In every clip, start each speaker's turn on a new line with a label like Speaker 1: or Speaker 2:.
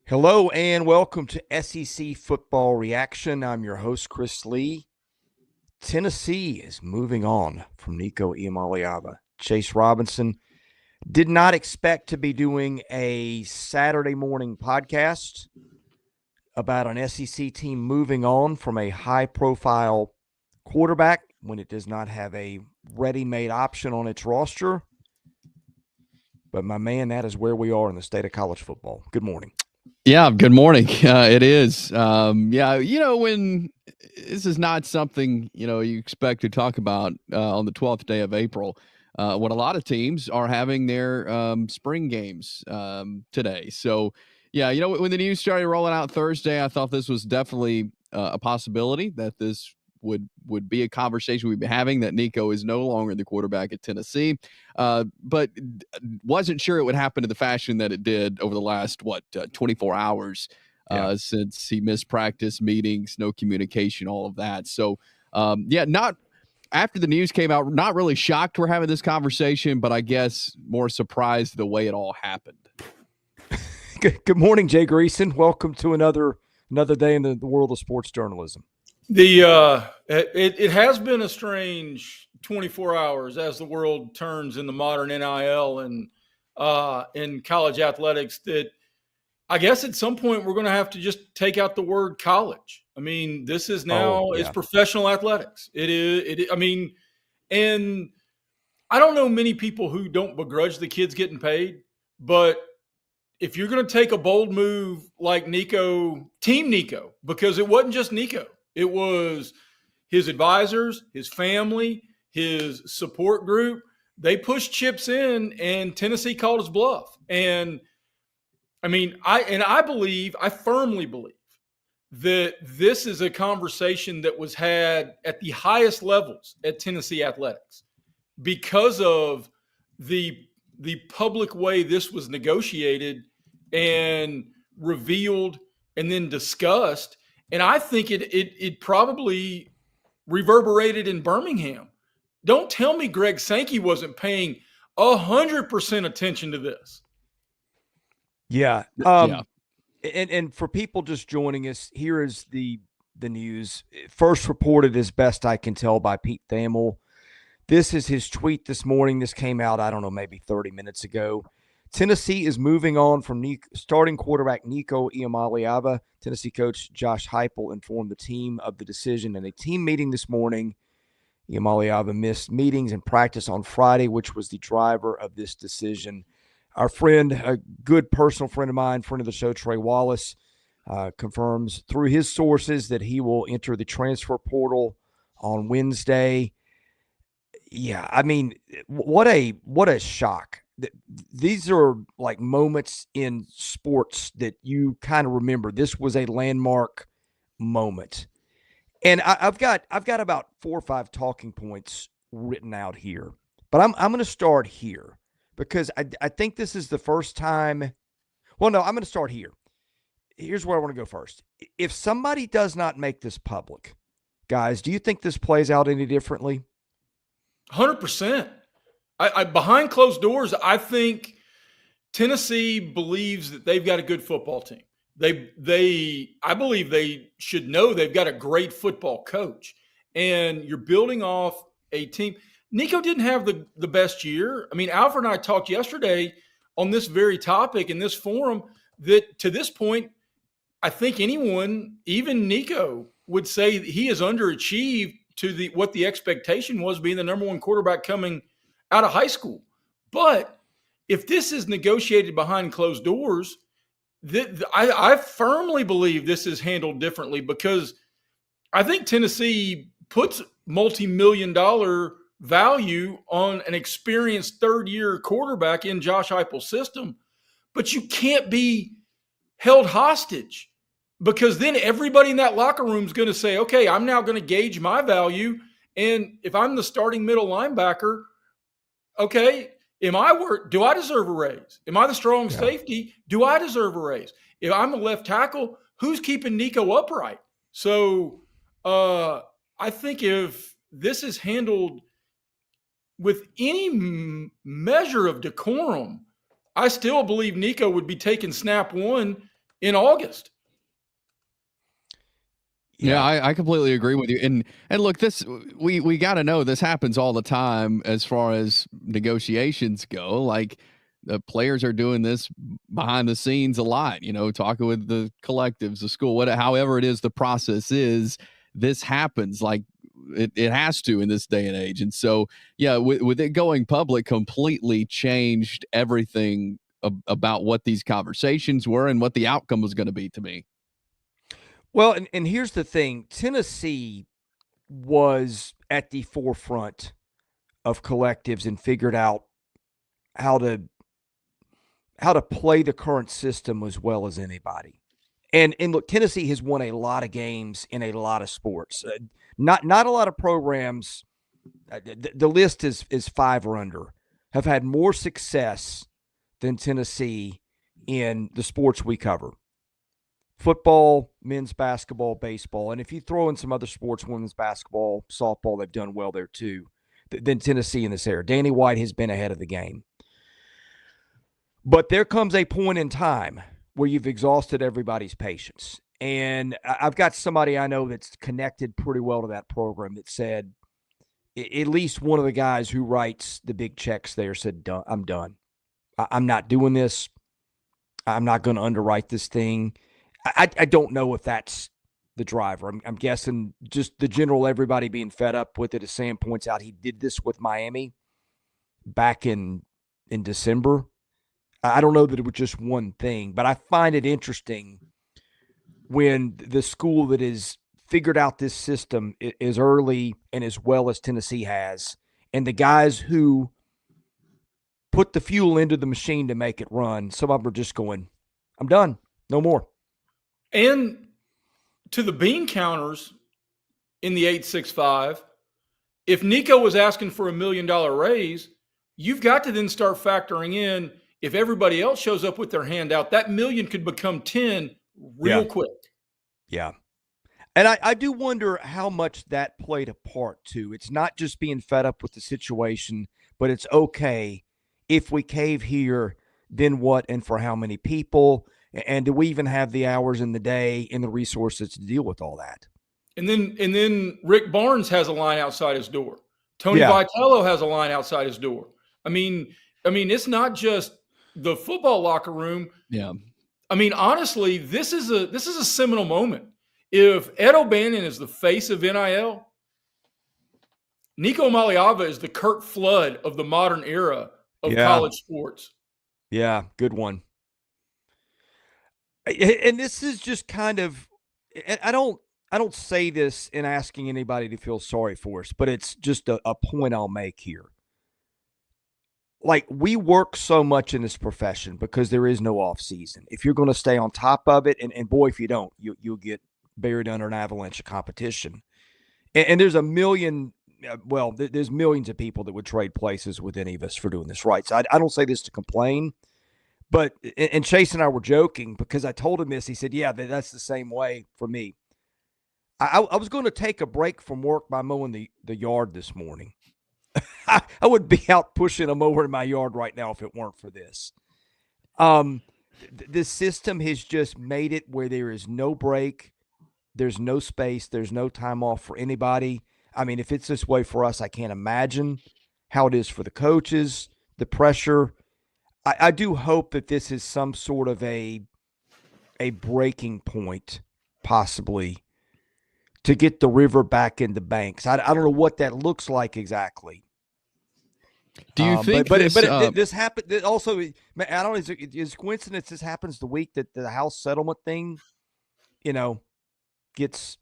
Speaker 1: Hello and welcome to SEC Football Reaction. I'm your host, Chris Lee. Tennessee is moving on from Nico Iamaleava. Chase Robinson did not expect to be doing a Saturday morning podcast about an SEC team moving on from a high-profile quarterback when it does not have a ready-made option on its roster. But my man, that is where we are in the state of college football. Good morning.
Speaker 2: Yeah, good morning. It is. When this is not something, you expect to talk about on the 12th day of April, when a lot of teams are having their spring games today. So, when the news started rolling out Thursday, I thought this was definitely a possibility that this would be a conversation we'd be having, that Nico is no longer the quarterback at Tennessee, but wasn't sure it would happen in the fashion that it did over the last 24 hours since he missed practice, meetings, no communication, all of that. So not after the news came out, not really shocked we're having this conversation, but I guess more surprised the way it all happened.
Speaker 1: Good morning, Jay Greason. Welcome to another day in the world of sports journalism.
Speaker 3: It has been a strange 24 hours as the world turns in the modern NIL and in college athletics, that I guess at some point we're going to have to just take out the word college. I mean, this is now it's professional athletics. It is. And I don't know many people who don't begrudge the kids getting paid, but if you're going to take a bold move like Team Nico, because it wasn't just Nico. It was his advisors, his family, his support group. They pushed chips in, and Tennessee called his bluff. And I firmly believe that this is a conversation that was had at the highest levels at Tennessee athletics because of the public way this was negotiated and revealed and then discussed. And I think it probably reverberated in Birmingham. Don't tell me Greg Sankey wasn't paying 100% attention to this.
Speaker 1: Yeah. And for people just joining us, here is the news. First reported, as best I can tell, by Pete Thamel. This is his tweet this morning. This came out, I don't know, maybe 30 minutes ago. Tennessee is moving on from starting quarterback Nico Iamaleava. Tennessee coach Josh Heupel informed the team of the decision in a team meeting this morning. Iamaleava missed meetings and practice on Friday, which was the driver of this decision. Our friend, a good personal friend of mine, friend of the show, Trey Wallace, confirms through his sources that he will enter the transfer portal on Wednesday. Yeah, I mean, what a shock. These are like moments in sports that you kind of remember. This was a landmark moment. And I've got about 4 or 5 talking points written out here. But I'm going to start here because I think this is the first time. Well, no, I'm going to start here. Here's where I want to go first. If somebody does not make this public, guys, do you think this plays out any differently?
Speaker 3: 100%. I behind closed doors, I think Tennessee believes that they've got a good football team. I believe they should know they've got a great football coach. And you're building off a team. Nico didn't have the best year. I mean, Alfred and I talked yesterday on this very topic in this forum that to this point, I think anyone, even Nico, would say he has underachieved to what the expectation was, being the number one quarterback coming out of high school. But if this is negotiated behind closed doors, I firmly believe this is handled differently, because I think Tennessee puts multi-million-dollar value on an experienced third-year quarterback in Josh Heupel's system. But you can't be held hostage, because then everybody in that locker room is going to say, okay, I'm now going to gauge my value. And if I'm the starting middle linebacker, okay, do I deserve a raise? Am I the strong safety? Do I deserve a raise? If I'm a left tackle, who's keeping Nico upright? So I think if this is handled with any measure of decorum, I still believe Nico would be taking snap one in August.
Speaker 2: Yeah, I completely agree with you. And look, this we got to know this happens all the time as far as negotiations go. Like the players are doing this behind the scenes a lot, talking with the collectives, the school, however it is the process is, this happens. Like it has to in this day and age. And so, yeah, with it going public completely changed everything about what these conversations were and what the outcome was going to be to me.
Speaker 1: Well, and here's the thing. Tennessee was at the forefront of collectives and figured out how to play the current system as well as anybody. And look, Tennessee has won a lot of games in a lot of sports. Not a lot of programs. The list is 5 or under, have had more success than Tennessee in the sports we cover. Football, men's basketball, baseball. And if you throw in some other sports, women's basketball, softball, they've done well there too, than Tennessee in this area. Danny White has been ahead of the game. But there comes a point in time where you've exhausted everybody's patience. And I've got somebody I know that's connected pretty well to that program that said, at least one of the guys who writes the big checks there said, I'm done. I'm not doing this. I'm not going to underwrite this thing. I don't know if that's the driver. I'm guessing just the general everybody being fed up with it, as Sam points out. He did this with Miami back in December. I don't know that it was just one thing, but I find it interesting when the school that has figured out this system as early and as well as Tennessee has, and the guys who put the fuel into the machine to make it run, some of them are just going, I'm done. No more.
Speaker 3: And to the bean counters in the 865, if Nico was asking for $1 million raise, you've got to then start factoring in, if everybody else shows up with their hand out, that $1 million could become 10 real quick.
Speaker 1: Yeah. And I do wonder how much that played a part too. It's not just being fed up with the situation, but it's okay if we cave here, then what and for how many people? And do we even have the hours in the day and the resources to deal with all that?
Speaker 3: And then Rick Barnes has a line outside his door. Tony Vitello has a line outside his door. I mean, it's not just the football locker room.
Speaker 2: Yeah.
Speaker 3: I mean, honestly, this is a seminal moment. If Ed O'Bannon is the face of NIL, Nico Iamaleava is the Kurt Flood of the modern era of college sports.
Speaker 1: Yeah, good one. And this is just kind of, I don't say this in asking anybody to feel sorry for us, but it's just a point I'll make here. Like, we work so much in this profession because there is no off season. If you're going to stay on top of it, and boy, if you don't, you'll get buried under an avalanche of competition. And there's a million, there's millions of people that would trade places with any of us for doing this right. So I don't say this to complain. But, and Chase and I were joking because I told him this. He said, yeah, that's the same way for me. I was going to take a break from work by mowing the yard this morning. I would be out pushing a mower in my yard right now if it weren't for this. The system has just made it where there is no break. There's no space. There's no time off for anybody. I mean, if it's this way for us, I can't imagine how it is for the coaches, the pressure. I do hope that this is some sort of a breaking point, possibly, to get the river back into banks. I don't know what that looks like exactly.
Speaker 2: Do you think
Speaker 1: this happened also? I don't know. Is coincidence this happens the week that the house settlement thing, gets.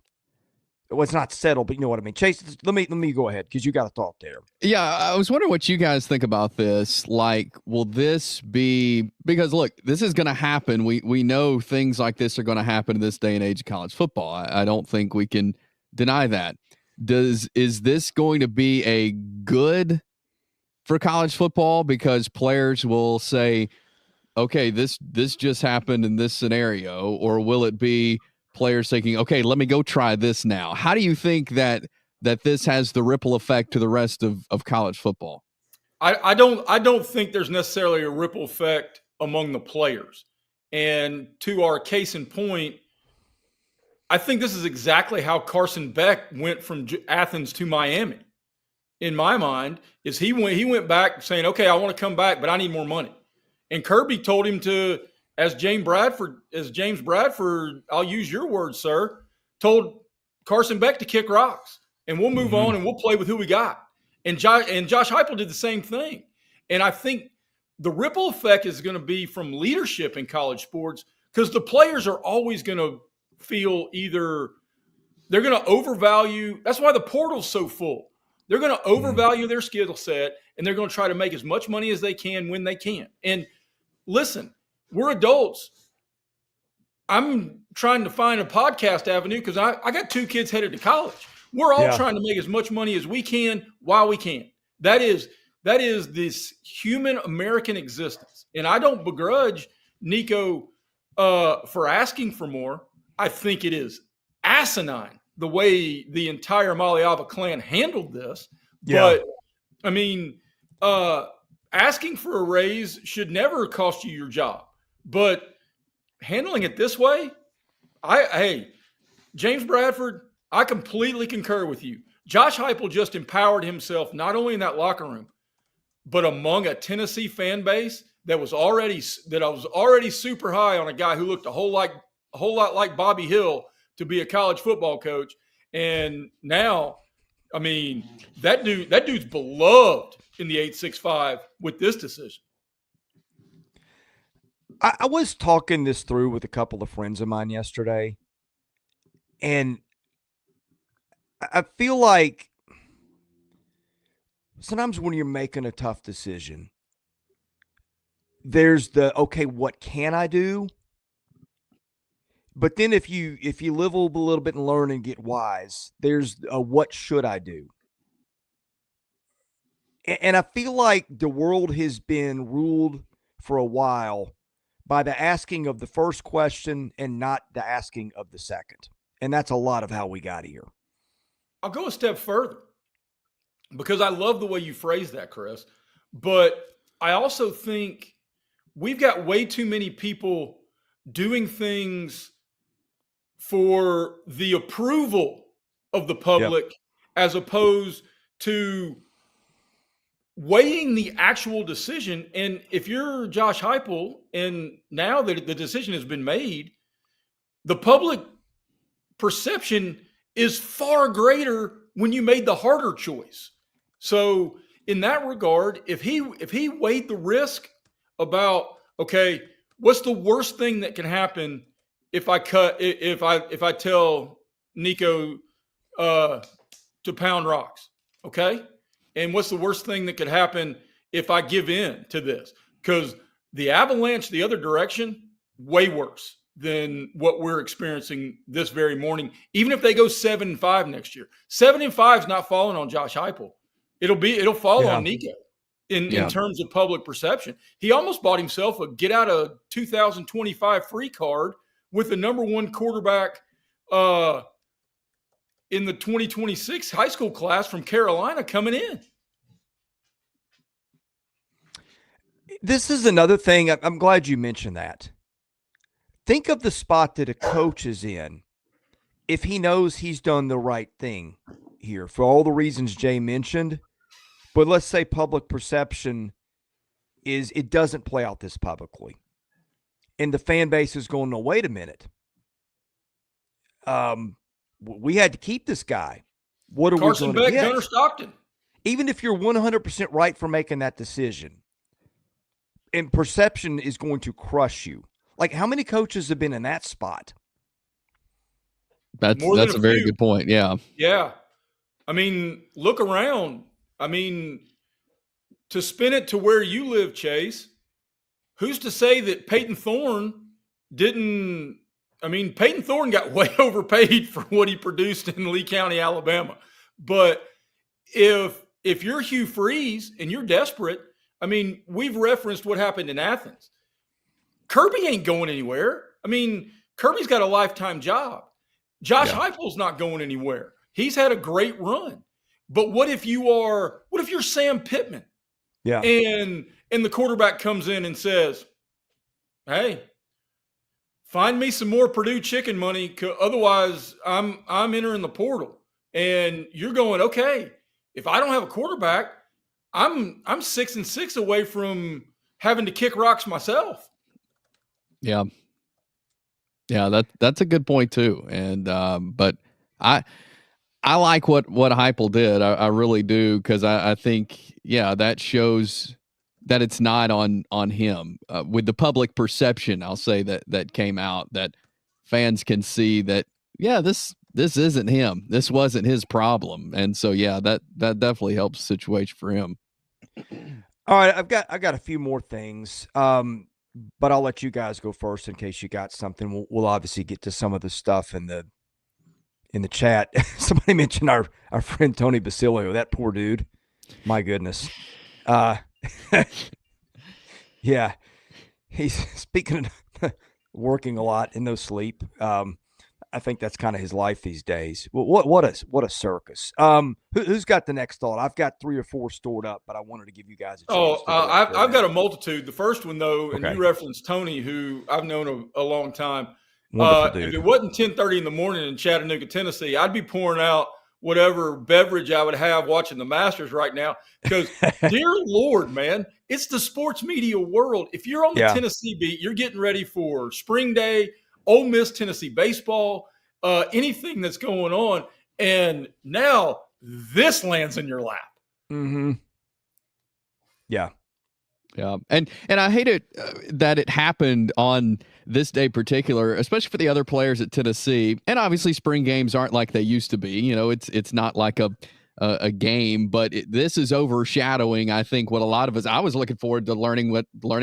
Speaker 1: Well, it's not settled, but you know what I mean. Chase, let me go ahead because you got a thought there.
Speaker 2: Yeah, I was wondering what you guys think about this. Like, will this be, because look, this is going to happen. We know things like this are going to happen in this day and age of college football. I don't think we can deny that. Is this going to be a good for college football because players will say, okay, this just happened in this scenario, or will it be players thinking, okay, let me go try this now? How do you think that this has the ripple effect to the rest of college football?
Speaker 3: I don't think there's necessarily a ripple effect among the players. And to our case in point, I think this is exactly how Carson Beck went from Athens to Miami. In my mind, is he went back saying, okay, I want to come back, but I need more money. And Kirby told him to, as James Bradford, I'll use your words, sir, told Carson Beck to kick rocks, and we'll move on and we'll play with who we got. And Josh Heupel did the same thing. And I think the ripple effect is going to be from leadership in college sports, because the players are always going to feel either they're going to overvalue. That's why the portal's so full. They're going to overvalue their skill set, and they're going to try to make as much money as they can when they can. And listen, we're adults. I'm trying to find a podcast avenue because I got 2 kids headed to college. We're all trying to make as much money as we can while we can. That is this human American existence. And I don't begrudge Nico for asking for more. I think it is asinine the way the entire Iamaleava clan handled this. But I mean, asking for a raise should never cost you your job. But handling it this way, hey, James Bradford, I completely concur with you. Josh Heupel just empowered himself not only in that locker room, but among a Tennessee fan base that was already super high on a guy who looked a whole lot like Bobby Hill to be a college football coach. And now, I mean, that dude's beloved in the 865 with this decision.
Speaker 1: I was talking this through with a couple of friends of mine yesterday, and I feel like sometimes when you're making a tough decision, there's the, okay, what can I do? But then if you live a little bit and learn and get wise, there's a what should I do? And I feel like the world has been ruled for a while by the asking of the first question and not the asking of the second. And that's a lot of how we got here.
Speaker 3: I'll go a step further because I love the way you phrase that, Chris. But I also think we've got way too many people doing things for the approval of the public as opposed to weighing the actual decision. And if you're Josh Heupel, and now that the decision has been made, the public perception is far greater when you made the harder choice. So in that regard, if he weighed the risk about, okay, what's the worst thing that can happen if I tell Nico to pound rocks, okay? And what's the worst thing that could happen if I give in to this? Because the avalanche the other direction, way worse than what we're experiencing this very morning. Even if they go 7-5 next year, 7-5 is not falling on Josh Heupel. It'll fall on Nico in terms of public perception. He almost bought himself a get out of 2025 free card with the number 1 quarterback in the 2026 high school class from Carolina coming in.
Speaker 1: This is another thing. I'm glad you mentioned that. Think of the spot that a coach is in if he knows he's done the right thing here for all the reasons Jay mentioned. But let's say public perception is it doesn't play out this publicly. And the fan base is going, no, wait a minute. We had to keep this guy. What are
Speaker 3: Carson
Speaker 1: we going to
Speaker 3: Beck,
Speaker 1: get?
Speaker 3: Gunnar Stockton.
Speaker 1: Even if you're 100% right for making that decision, and perception is going to crush you. Like, how many coaches have been in that spot?
Speaker 2: That's a very good point. Yeah.
Speaker 3: Yeah. I mean, look around. I mean, to spin it to where you live, Chase, who's to say that Peyton Thorne didn't – I mean, Peyton Thorne got way overpaid for what he produced in Lee County, Alabama. But if you're Hugh Freeze and you're desperate, I mean, we've referenced what happened in Athens. Kirby ain't going anywhere. I mean, Kirby's got a lifetime job. Josh Heupel's not going anywhere. He's had a great run. But what if you're Sam Pittman?
Speaker 1: Yeah.
Speaker 3: And the quarterback comes in and says, hey, find me some more Purdue chicken money. Otherwise, I'm entering the portal. And you're going, okay, if I don't have a quarterback, I'm 6-6 away from having to kick rocks myself.
Speaker 2: Yeah. Yeah, that's a good point too. And but I like what Heupel did. I really do, because I think, yeah, that shows that it's not on him. With the public perception, I'll say that came out, that fans can see that, yeah, this isn't him. This wasn't his problem. And so, yeah, that definitely helps the situation for him.
Speaker 1: All right, I got a few more things, but I'll let you guys go first in case you got something. We'll obviously get to some of the stuff in the chat. Somebody mentioned our friend Tony Basilio, that poor dude. My goodness. Yeah, he's speaking of working a lot and no sleep. I think that's kind of his life these days. What a circus. Who's got the next thought? I've got 3 or 4 stored up, but I wanted to give you guys a chance.
Speaker 3: I've got a multitude. The first one, though,
Speaker 1: okay.
Speaker 3: And you referenced Tony, who I've known a long time.
Speaker 1: Wonderful dude.
Speaker 3: If it wasn't 10:30 in the morning in Chattanooga, Tennessee, I'd be pouring out whatever beverage I would have watching the Masters right now. Because, dear Lord, man, it's the sports media world. If you're on the Tennessee beat, you're getting ready for spring day, Ole Miss, Tennessee baseball, anything that's going on. And now this lands in your lap.
Speaker 1: Mm-hmm. Yeah.
Speaker 2: Yeah. And I hate it that it happened on this day particular, especially for the other players at Tennessee. And obviously spring games aren't like they used to be. You know, it's not like a game, but this is overshadowing, I think, what a lot of us, I was looking forward to learning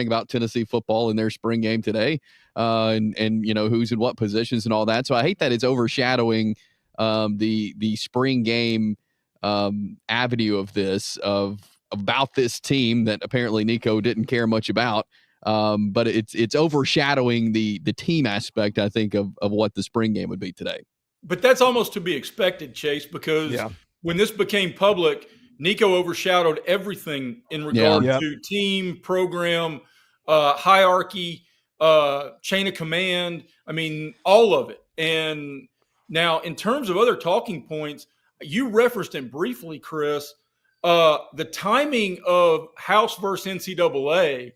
Speaker 2: about Tennessee football in their spring game today, and you know, who's in what positions and all that. So I hate that it's overshadowing the spring game avenue of this, about this team that apparently Nico didn't care much about. But it's overshadowing the team aspect, I think, of what the spring game would be today.
Speaker 3: But that's almost to be expected, Chase, because when this became public, Nico overshadowed everything in regard to team, program, hierarchy, chain of command. I mean, all of it. And now, in terms of other talking points, you referenced them briefly, Chris. The timing of House versus NCAA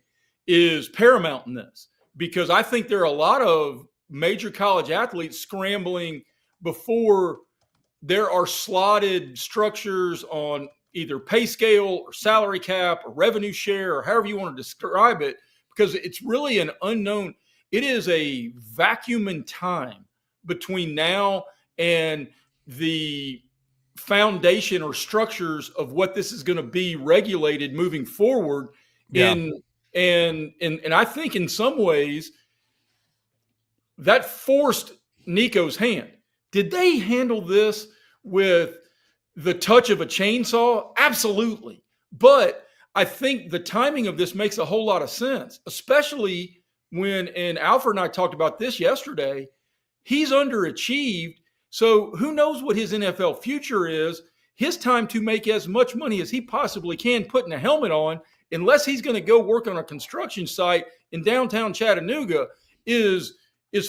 Speaker 3: is paramount in this, because I think there are a lot of major college athletes scrambling before there are slotted structures on either pay scale or salary cap or revenue share or however you want to describe it, because it's really an unknown. It is a vacuum in time between now and the foundation or structures of what this is going to be regulated moving forward. And I think in some ways that forced Nico's hand. Did they handle this with the touch of a chainsaw? Absolutely. But I think the timing of this makes a whole lot of sense, especially when, and Alfred and I talked about this yesterday, he's underachieved. So who knows what his NFL future is? His time to make as much money as he possibly can putting a helmet on, unless he's going to go work on a construction site in downtown Chattanooga, is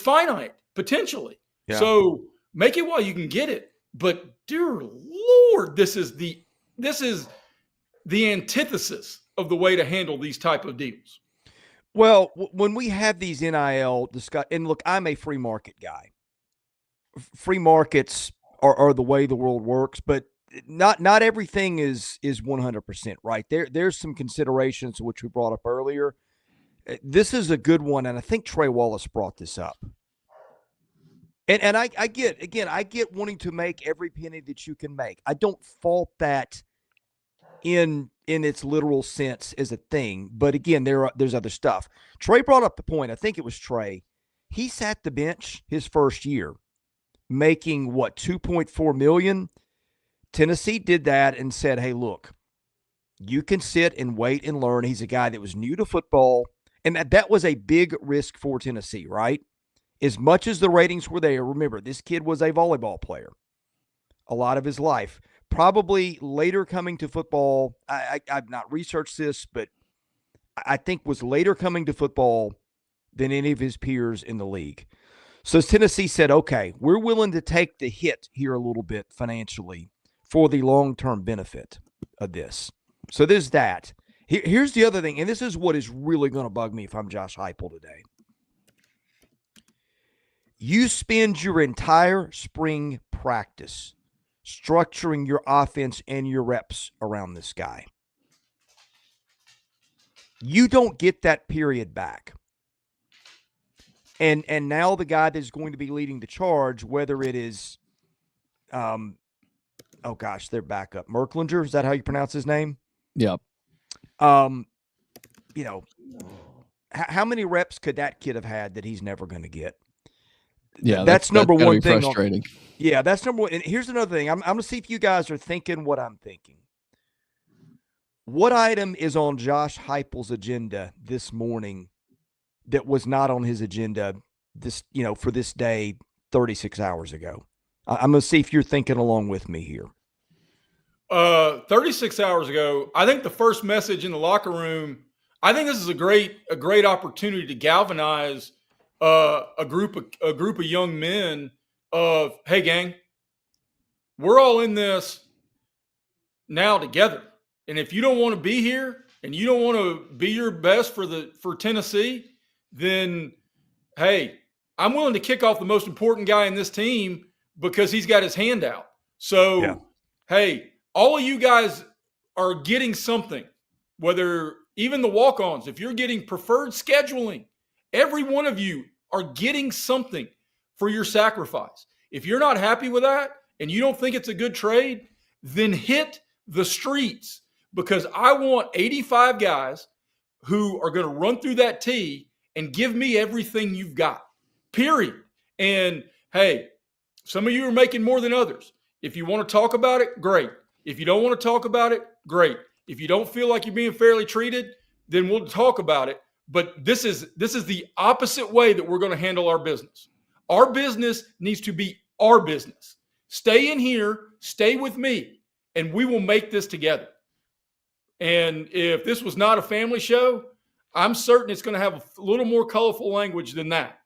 Speaker 3: finite, potentially. Yeah. So make it while you can get it. But dear Lord, this is the antithesis of the way to handle these type of deals.
Speaker 1: Well, when we have these NIL discuss, and look, I'm a free market guy. Free markets are the way the world works, but not everything is 100% right. There's some considerations which we brought up earlier. This is a good one, and I think Trey Wallace brought this up. And I get wanting to make every penny that you can make. I don't fault that in its literal sense as a thing, but again, there's other stuff. Trey brought up the point. I think it was Trey. He sat the bench his first year, making what, $2.4 million. Tennessee did that and said, hey, look, you can sit and wait and learn. He's a guy that was new to football, and that was a big risk for Tennessee, right? As much as the ratings were there, remember, this kid was a volleyball player a lot of his life. Probably later coming to football, I've not researched this, but I think was later coming to football than any of his peers in the league. So Tennessee said, okay, we're willing to take the hit here a little bit financially for the long-term benefit of this. So there's that. Here's the other thing, and this is what is really going to bug me if I'm Josh Heupel today. You spend your entire spring practice structuring your offense and your reps around this guy. You don't get that period back. And now the guy that's going to be leading the charge, whether it is, oh gosh, they're back up. Merklinger, is that how you pronounce his name?
Speaker 2: Yep.
Speaker 1: You know, how many reps could that kid have had that he's never going to get?
Speaker 2: Yeah,
Speaker 1: that's number one thing.
Speaker 2: Frustrating.
Speaker 1: Yeah, that's number one. And here's another thing. I'm going to see if you guys are thinking what I'm thinking. What item is on Josh Heupel's agenda this morning that was not on his agenda for this day 36 hours ago? I'm going to see if you're thinking along with me here.
Speaker 3: 36 hours ago, I think the first message in the locker room, I think this is a great opportunity to galvanize a group of young men of, hey gang, we're all in this now together. And if you don't want to be here and you don't want to be your best for Tennessee, then hey, I'm willing to kick off the most important guy in this team because he's got his hand out. So, yeah. Hey, all of you guys are getting something, whether even the walk-ons, if you're getting preferred scheduling, every one of you are getting something for your sacrifice. If you're not happy with that and you don't think it's a good trade, then hit the streets, because I want 85 guys who are going to run through that tee and give me everything you've got, period. And hey, some of you are making more than others. If you want to talk about it, great. If you don't want to talk about it, great. If you don't feel like you're being fairly treated, then we'll talk about it. But this is the opposite way that we're going to handle our business. Our business needs to be our business. Stay in here, stay with me, and we will make this together. And if this was not a family show, I'm certain it's going to have a little more colorful language than that,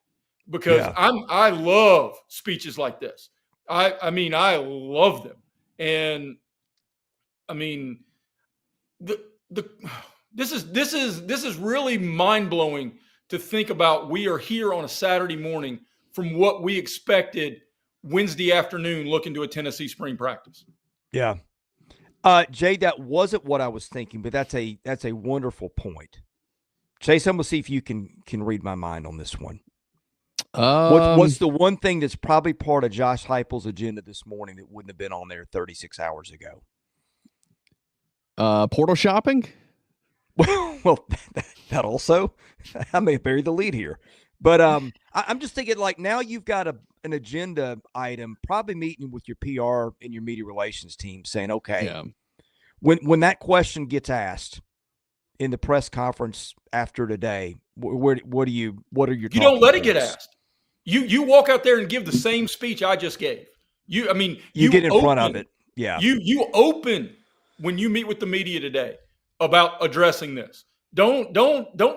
Speaker 3: because I love speeches like this. I mean, I love them. And I mean, this is really mind-blowing to think about. We are here on a Saturday morning from what we expected Wednesday afternoon looking to a Tennessee spring practice.
Speaker 1: Yeah. Jay, that wasn't what I was thinking, but that's a wonderful point. Chase, I'm going to see if you can read my mind on this one. What's the one thing that's probably part of Josh Heupel's agenda this morning that wouldn't have been on there 36 hours ago?
Speaker 2: Portal shopping?
Speaker 1: Well, that also. I may have buried the lead here. But I'm just thinking, like, now you've got an agenda item, probably meeting with your PR and your media relations team saying, okay, when that question gets asked in the press conference after today, what are your
Speaker 3: You don't let it get asked. You walk out there and give the same speech I just gave. You
Speaker 1: get in front of it. Yeah.
Speaker 3: You open when you meet with the media today about addressing this. Don't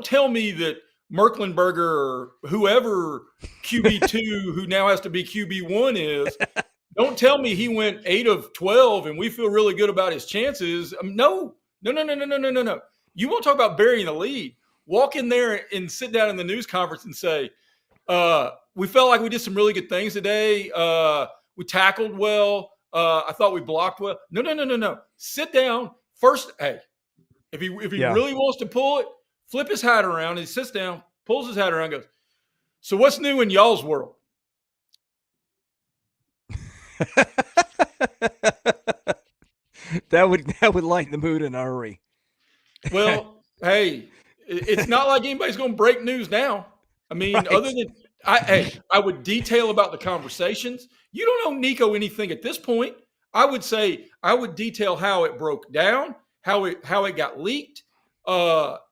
Speaker 3: tell me that Merklenberger or whoever QB2 who now has to be QB1 is. Don't tell me he went 8 of 12 and we feel really good about his chances. No. You won't talk about burying the lead. Walk in there and sit down in the news conference and say, we felt like we did some really good things today. We tackled well. I thought we blocked well. No. Sit down first. Hey, if he really wants to pull it, flip his hat around. He sits down, pulls his hat around, goes, so what's new in y'all's world?
Speaker 1: That would lighten the mood in a hurry.
Speaker 3: Well, hey, it's not like anybody's going to break news now. I mean, right. Other than I would detail about the conversations. You don't know Nico anything at this point. I would say I would detail how it broke down, how it got leaked.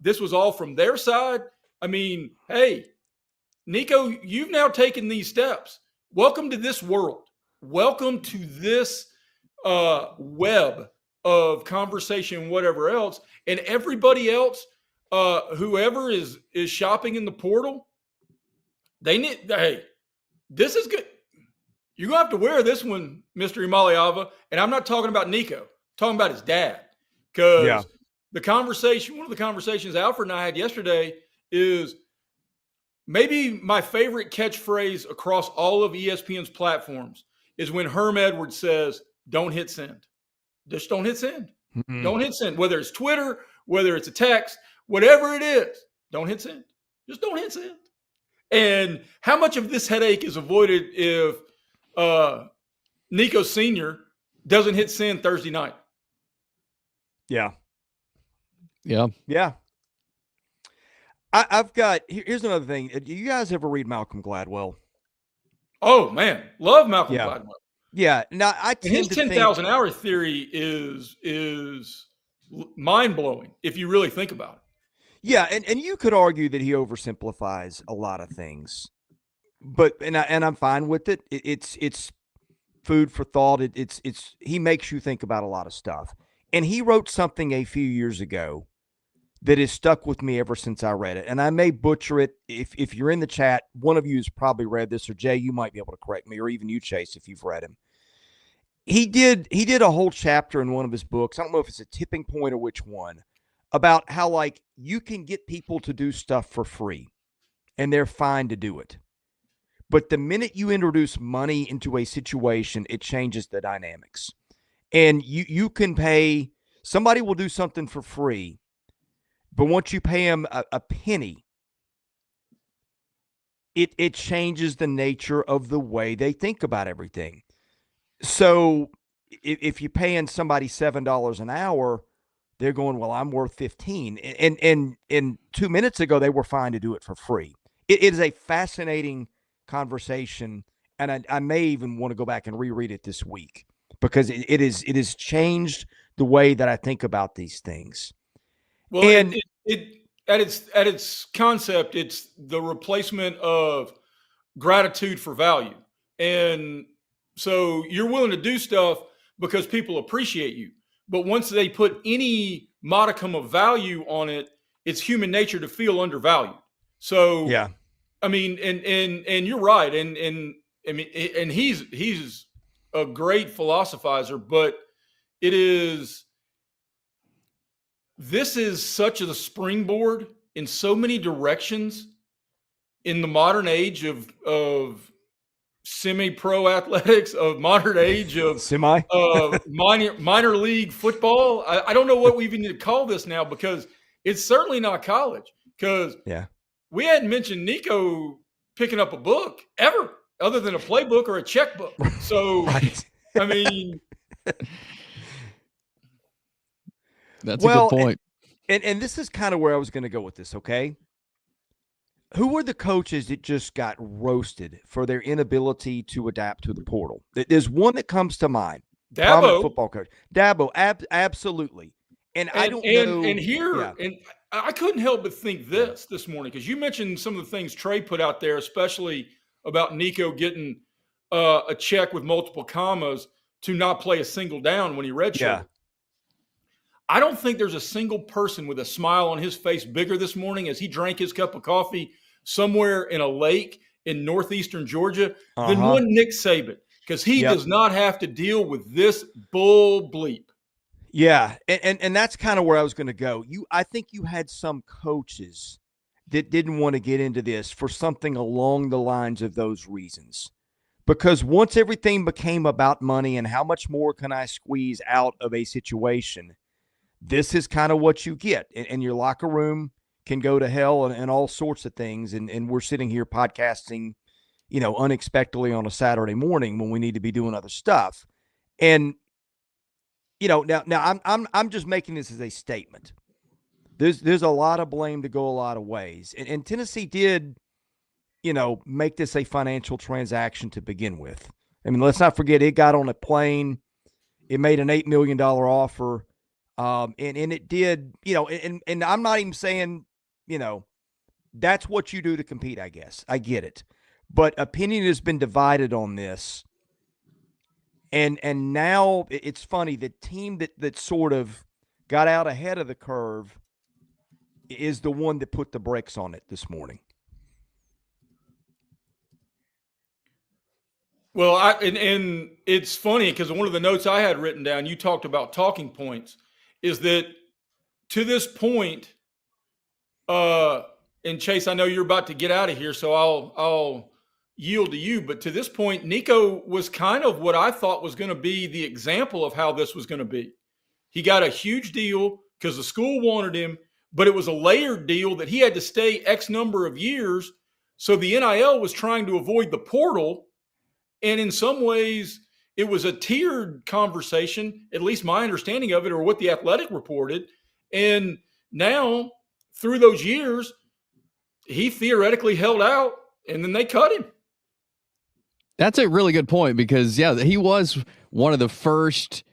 Speaker 3: This was all from their side. I mean, hey, Nico, you've now taken these steps. Welcome to this world. Welcome to this web of conversation, whatever else. And everybody else, whoever is shopping in the portal, Hey, this is good. You're going to have to wear this one, Mr. Iamaleava. And I'm not talking about Nico. I'm talking about his dad. Because one of the conversations Alfred and I had yesterday is maybe my favorite catchphrase across all of ESPN's platforms is when Herm Edwards says, don't hit send. Just don't hit send. Mm-hmm. Don't hit send. Whether it's Twitter, whether it's a text, whatever it is, don't hit send. Just don't hit send. And how much of this headache is avoided if Nico Sr. doesn't hit send Thursday night?
Speaker 1: Yeah. Here's another thing. Do you guys ever read Malcolm Gladwell?
Speaker 3: Oh man, love Malcolm Gladwell.
Speaker 1: Yeah. Now
Speaker 3: his 10,000 hour theory is mind blowing if you really think about it.
Speaker 1: Yeah, and you could argue that he oversimplifies a lot of things, but I'm fine with it. It's food for thought. It's he makes you think about a lot of stuff. And he wrote something a few years ago that has stuck with me ever since I read it. And I may butcher it. If you're in the chat, one of you has probably read this, or Jay, you might be able to correct me, or even you, Chase, if you've read him. He did a whole chapter in one of his books. I don't know if it's a tipping point or which one, about how like you can get people to do stuff for free and they're fine to do it. But the minute you introduce money into a situation, it changes the dynamics. And you can pay, somebody will do something for free, but once you pay them a penny, it changes the nature of the way they think about everything. So if you're paying somebody $7 an hour, they're going, well, I'm worth 15. And 2 minutes ago, they were fine to do it for free. It is a fascinating conversation, and I may even want to go back and reread it this week because it has changed the way that I think about these things.
Speaker 3: Well, and at its concept, it's the replacement of gratitude for value. And so you're willing to do stuff because people appreciate you. But once they put any modicum of value on it, it's human nature to feel undervalued. So,
Speaker 1: yeah,
Speaker 3: I mean, and you're right. And I mean, and he's a great philosophizer, but this is such a springboard in so many directions in the modern age of semi-pro athletics, of modern age of minor league football. I don't know what we even need to call this now, because it's certainly not college, because we hadn't mentioned Nico picking up a book ever other than a playbook or a checkbook. So, right. I mean,
Speaker 2: that's a good point.
Speaker 1: And this is kind of where I was going to go with this, okay? Who were the coaches that just got roasted for their inability to adapt to the portal? There's one that comes to mind.
Speaker 3: Dabo.
Speaker 1: Football coach. Dabo, absolutely. And I don't know.
Speaker 3: And I couldn't help but think this morning, because you mentioned some of the things Trey put out there, especially about Nico getting a check with multiple commas to not play a single down when he redshirted. Yeah. I don't think there's a single person with a smile on his face bigger this morning as he drank his cup of coffee somewhere in a lake in northeastern Georgia than one Nick Saban, because he does not have to deal with this bull bleep.
Speaker 1: Yeah, and that's kind of where I was going to go. I think you had some coaches that didn't want to get into this for something along the lines of those reasons. Because once everything became about money and how much more can I squeeze out of a situation, this is kind of what you get. And your locker room can go to hell and all sorts of things. And we're sitting here podcasting, unexpectedly on a Saturday morning when we need to be doing other stuff. And, now I'm just making this as a statement. There's a lot of blame to go a lot of ways. And Tennessee did, make this a financial transaction to begin with. I mean, let's not forget, it got on a plane. It made an $8 million offer. And it did, and I'm not even saying, that's what you do to compete, I guess. I get it. But opinion has been divided on this. And now it's funny, the team that sort of got out ahead of the curve is the one that put the brakes on it this morning.
Speaker 3: Well, and it's funny because one of the notes I had written down, you talked about talking points, is that to this point, and Chase, I know you're about to get out of here, so I'll yield to you. But to this point, Nico was kind of what I thought was going to be the example of how this was going to be. He got a huge deal because the school wanted him, but it was a layered deal that he had to stay X number of years. So the NIL was trying to avoid the portal. And in some ways, it was a tiered conversation, at least my understanding of it, or what the Athletic reported. And now, through those years, he theoretically held out, and then they cut him.
Speaker 2: That's a really good point because, yeah, he was one of the first,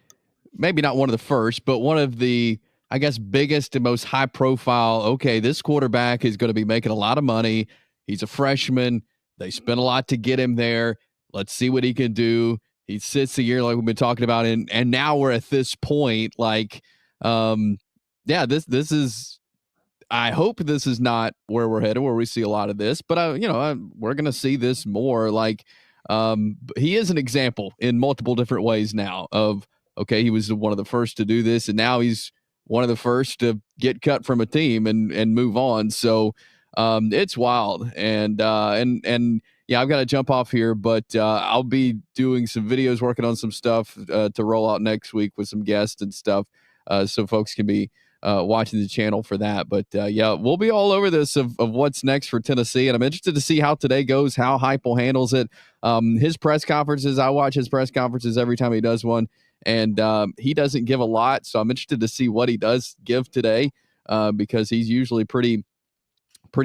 Speaker 2: maybe not one of the first, but one of the, I guess, biggest and most high profile, okay, this quarterback is going to be making a lot of money. He's a freshman. They spent a lot to get him there. Let's see what he can do. He sits a year like we've been talking about, and now we're at this point. Like, this is. I hope this is not where we're headed, where we see a lot of this. But we're going to see this more. Like, he is an example in multiple different ways now. Of okay, he was one of the first to do this, and now he's one of the first to get cut from a team and move on. So it's wild, and yeah, I've got to jump off here, but I'll be doing some videos, working on some stuff to roll out next week with some guests and stuff, so folks can be watching the channel for that. But yeah, we'll be all over this of what's next for Tennessee, and I'm interested to see how today goes, how Heupel handles it. His press conferences, I watch his press conferences every time he does one, and he doesn't give a lot, so I'm interested to see what he does give today, because he's usually pretty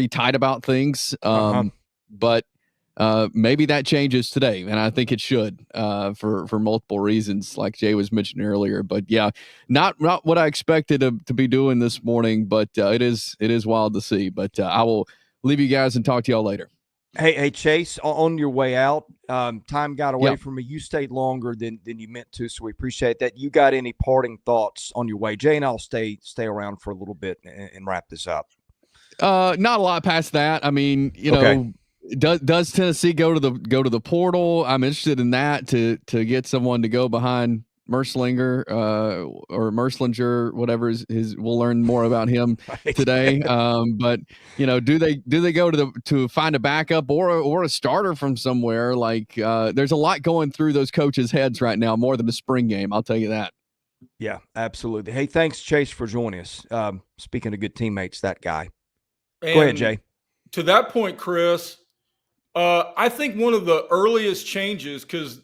Speaker 2: tight about things. But maybe that changes today, and I think it should for multiple reasons, like Jay was mentioning earlier. But yeah, not what I expected to be doing this morning, but it is wild to see. But I will leave you guys and talk to y'all later.
Speaker 1: Hey, Chase, on your way out, time got away from me. You stayed longer than you meant to, so we appreciate that. You got any parting thoughts on your way? Jay and I'll stay around for a little bit and wrap this up.
Speaker 2: Not a lot past that. I mean, you know, does Tennessee go to the portal? I'm interested in that to get someone to go behind Merslinger or Merslinger, whatever his. We'll learn more about him today. But you know, do they go to find a backup or a starter from somewhere? Like there's a lot going through those coaches' heads right now, more than a spring game. I'll tell you that.
Speaker 1: Yeah, absolutely. Hey, thanks, Chase, for joining us. Speaking of good teammates, that guy.
Speaker 3: And
Speaker 1: go ahead, Jay.
Speaker 3: To that point, Chris, I think one of the earliest changes, because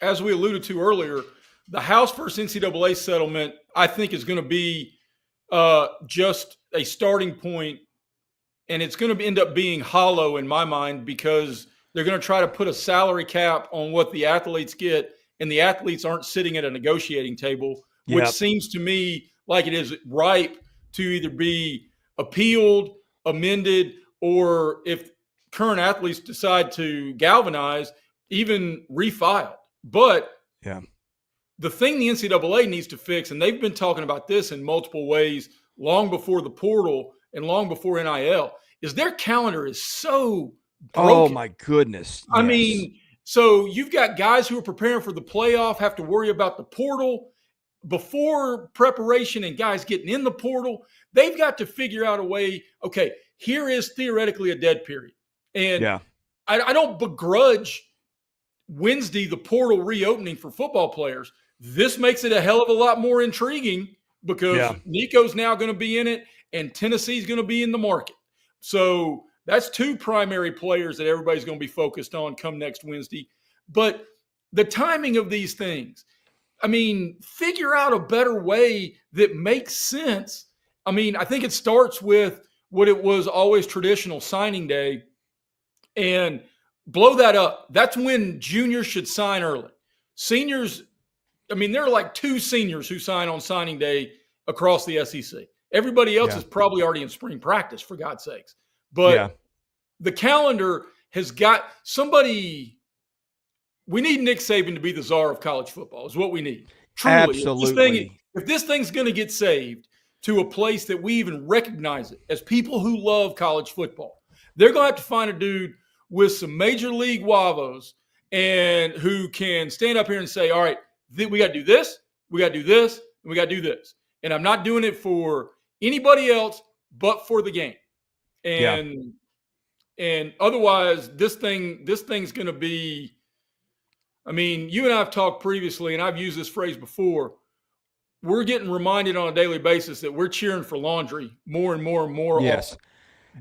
Speaker 3: as we alluded to earlier, the House versus NCAA settlement, I think, is going to be just a starting point, and it's going to end up being hollow in my mind because they're going to try to put a salary cap on what the athletes get, and the athletes aren't sitting at a negotiating table, which seems to me like it is ripe to either be appealed, amended, or if current athletes decide to galvanize, even refiled. But the thing the NCAA needs to fix, and they've been talking about this in multiple ways long before the portal and long before NIL, is their calendar is so broken.
Speaker 1: Oh, my goodness.
Speaker 3: I mean, so you've got guys who are preparing for the playoff have to worry about the portal before preparation and guys getting in the portal. They've got to figure out a way, okay, here is theoretically a dead period. And I don't begrudge Wednesday the portal reopening for football players. This makes it a hell of a lot more intriguing because Nico's now going to be in it and Tennessee's going to be in the market. So that's two primary players that everybody's going to be focused on come next Wednesday. But the timing of these things, I mean, figure out a better way that makes sense. I mean, I think it starts with what it was always traditional signing day and blow that up. That's when juniors should sign early. Seniors, I mean, there are like 2 seniors who sign on signing day across the SEC. Everybody else is probably already in spring practice, for God's sakes. But the calendar has got somebody. We need Nick Saban to be the czar of college football is what we need. Truly.
Speaker 1: Absolutely.
Speaker 3: If this thing's going to get saved to a place that we even recognize it as people who love college football, they're going to have to find a dude with some major league wavos and who can stand up here and say, all right, we got to do this, we got to do this, and we got to do this. And I'm not doing it for anybody else but for the game. And otherwise, this thing's going to be, I mean, you and I have talked previously, and I've used this phrase before. We're getting reminded on a daily basis that we're cheering for laundry more and more and more.
Speaker 1: Yes.
Speaker 3: Often.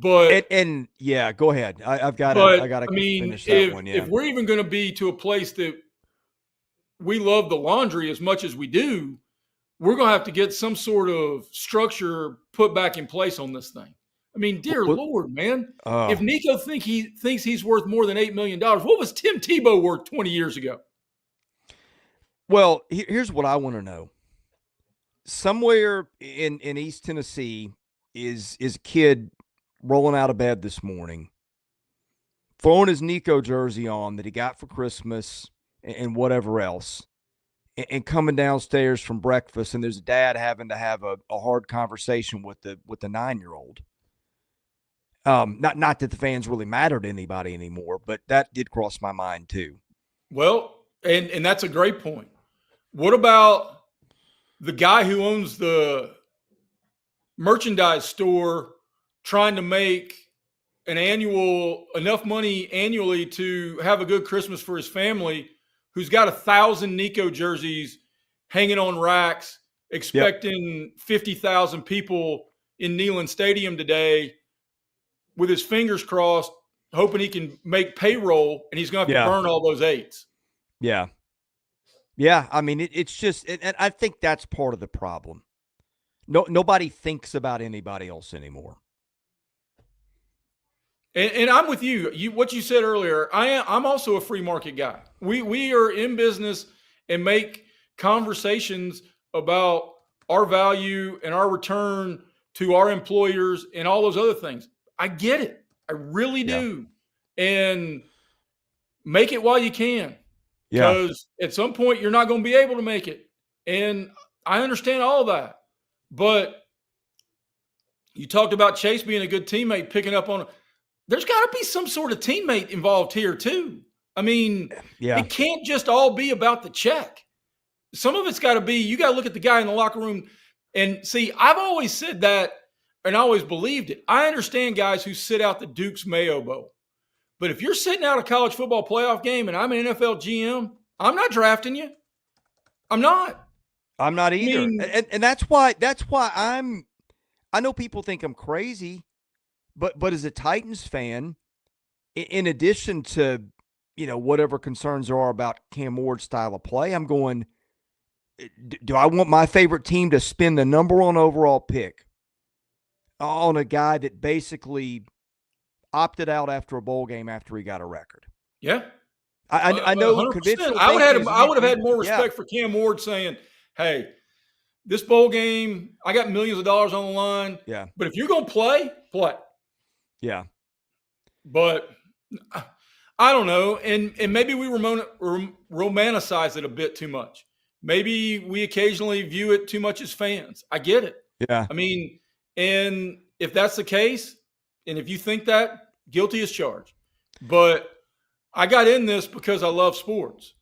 Speaker 3: But
Speaker 1: and yeah, go ahead. I got to finish that one. Yeah.
Speaker 3: If we're even going to be to a place that we love the laundry as much as we do, we're going to have to get some sort of structure put back in place on this thing. I mean, dear Lord, man, if Nico thinks he's worth more than $8 million, what was Tim Tebow worth 20 years ago?
Speaker 1: Well, here's what I want to know. Somewhere in East Tennessee is a kid rolling out of bed this morning, throwing his Nico jersey on that he got for Christmas and whatever else, and coming downstairs from breakfast, and there's a dad having to have a hard conversation with the 9-year-old. Not that the fans really matter to anybody anymore, but that did cross my mind too.
Speaker 3: Well, and that's a great point. What about the guy who owns the merchandise store trying to make enough money annually to have a good Christmas for his family, who's got 1,000 Nico jerseys hanging on racks, expecting 50,000 people in Neyland Stadium today, with his fingers crossed, hoping he can make payroll, and he's going to have to burn all those 8s.
Speaker 1: Yeah. Yeah, I mean, it's just, and I think that's part of the problem. Nobody thinks about anybody else anymore.
Speaker 3: And I'm with you. What you said earlier, I'm also a free market guy. We are in business and make conversations about our value and our return to our employers and all those other things. I get it. I really do. And make it while you can. Because at some point you're not going to be able to make it. And I understand all of that. But you talked about Chase being a good teammate, picking up on it. There's got to be some sort of teammate involved here too. I mean, it can't just all be about the check. Some of it's got to be, you got to look at the guy in the locker room and see, I've always said that and I always believed it. I understand guys who sit out the Duke's Mayo Bowl. But if you're sitting out a college football playoff game and I'm an NFL GM, I'm not drafting you. I'm not.
Speaker 1: I'm not either. I mean, and that's why I know people think I'm crazy, but as a Titans fan, in addition to, whatever concerns there are about Cam Ward's style of play, I'm going, do I want my favorite team to spend the number 1 overall pick on a guy that basically opted out after a bowl game after he got a record?
Speaker 3: Yeah.
Speaker 1: I know.
Speaker 3: I would have had more respect for Cam Ward saying, hey, this bowl game, I got millions of dollars on the line.
Speaker 1: Yeah.
Speaker 3: But if you're going to play.
Speaker 1: Yeah.
Speaker 3: But I don't know. And maybe we romanticize it a bit too much. Maybe we occasionally view it too much as fans. I get it.
Speaker 1: Yeah.
Speaker 3: I mean, and if that's the case, and if you think that, guilty as charged. But I got in this because I love sports,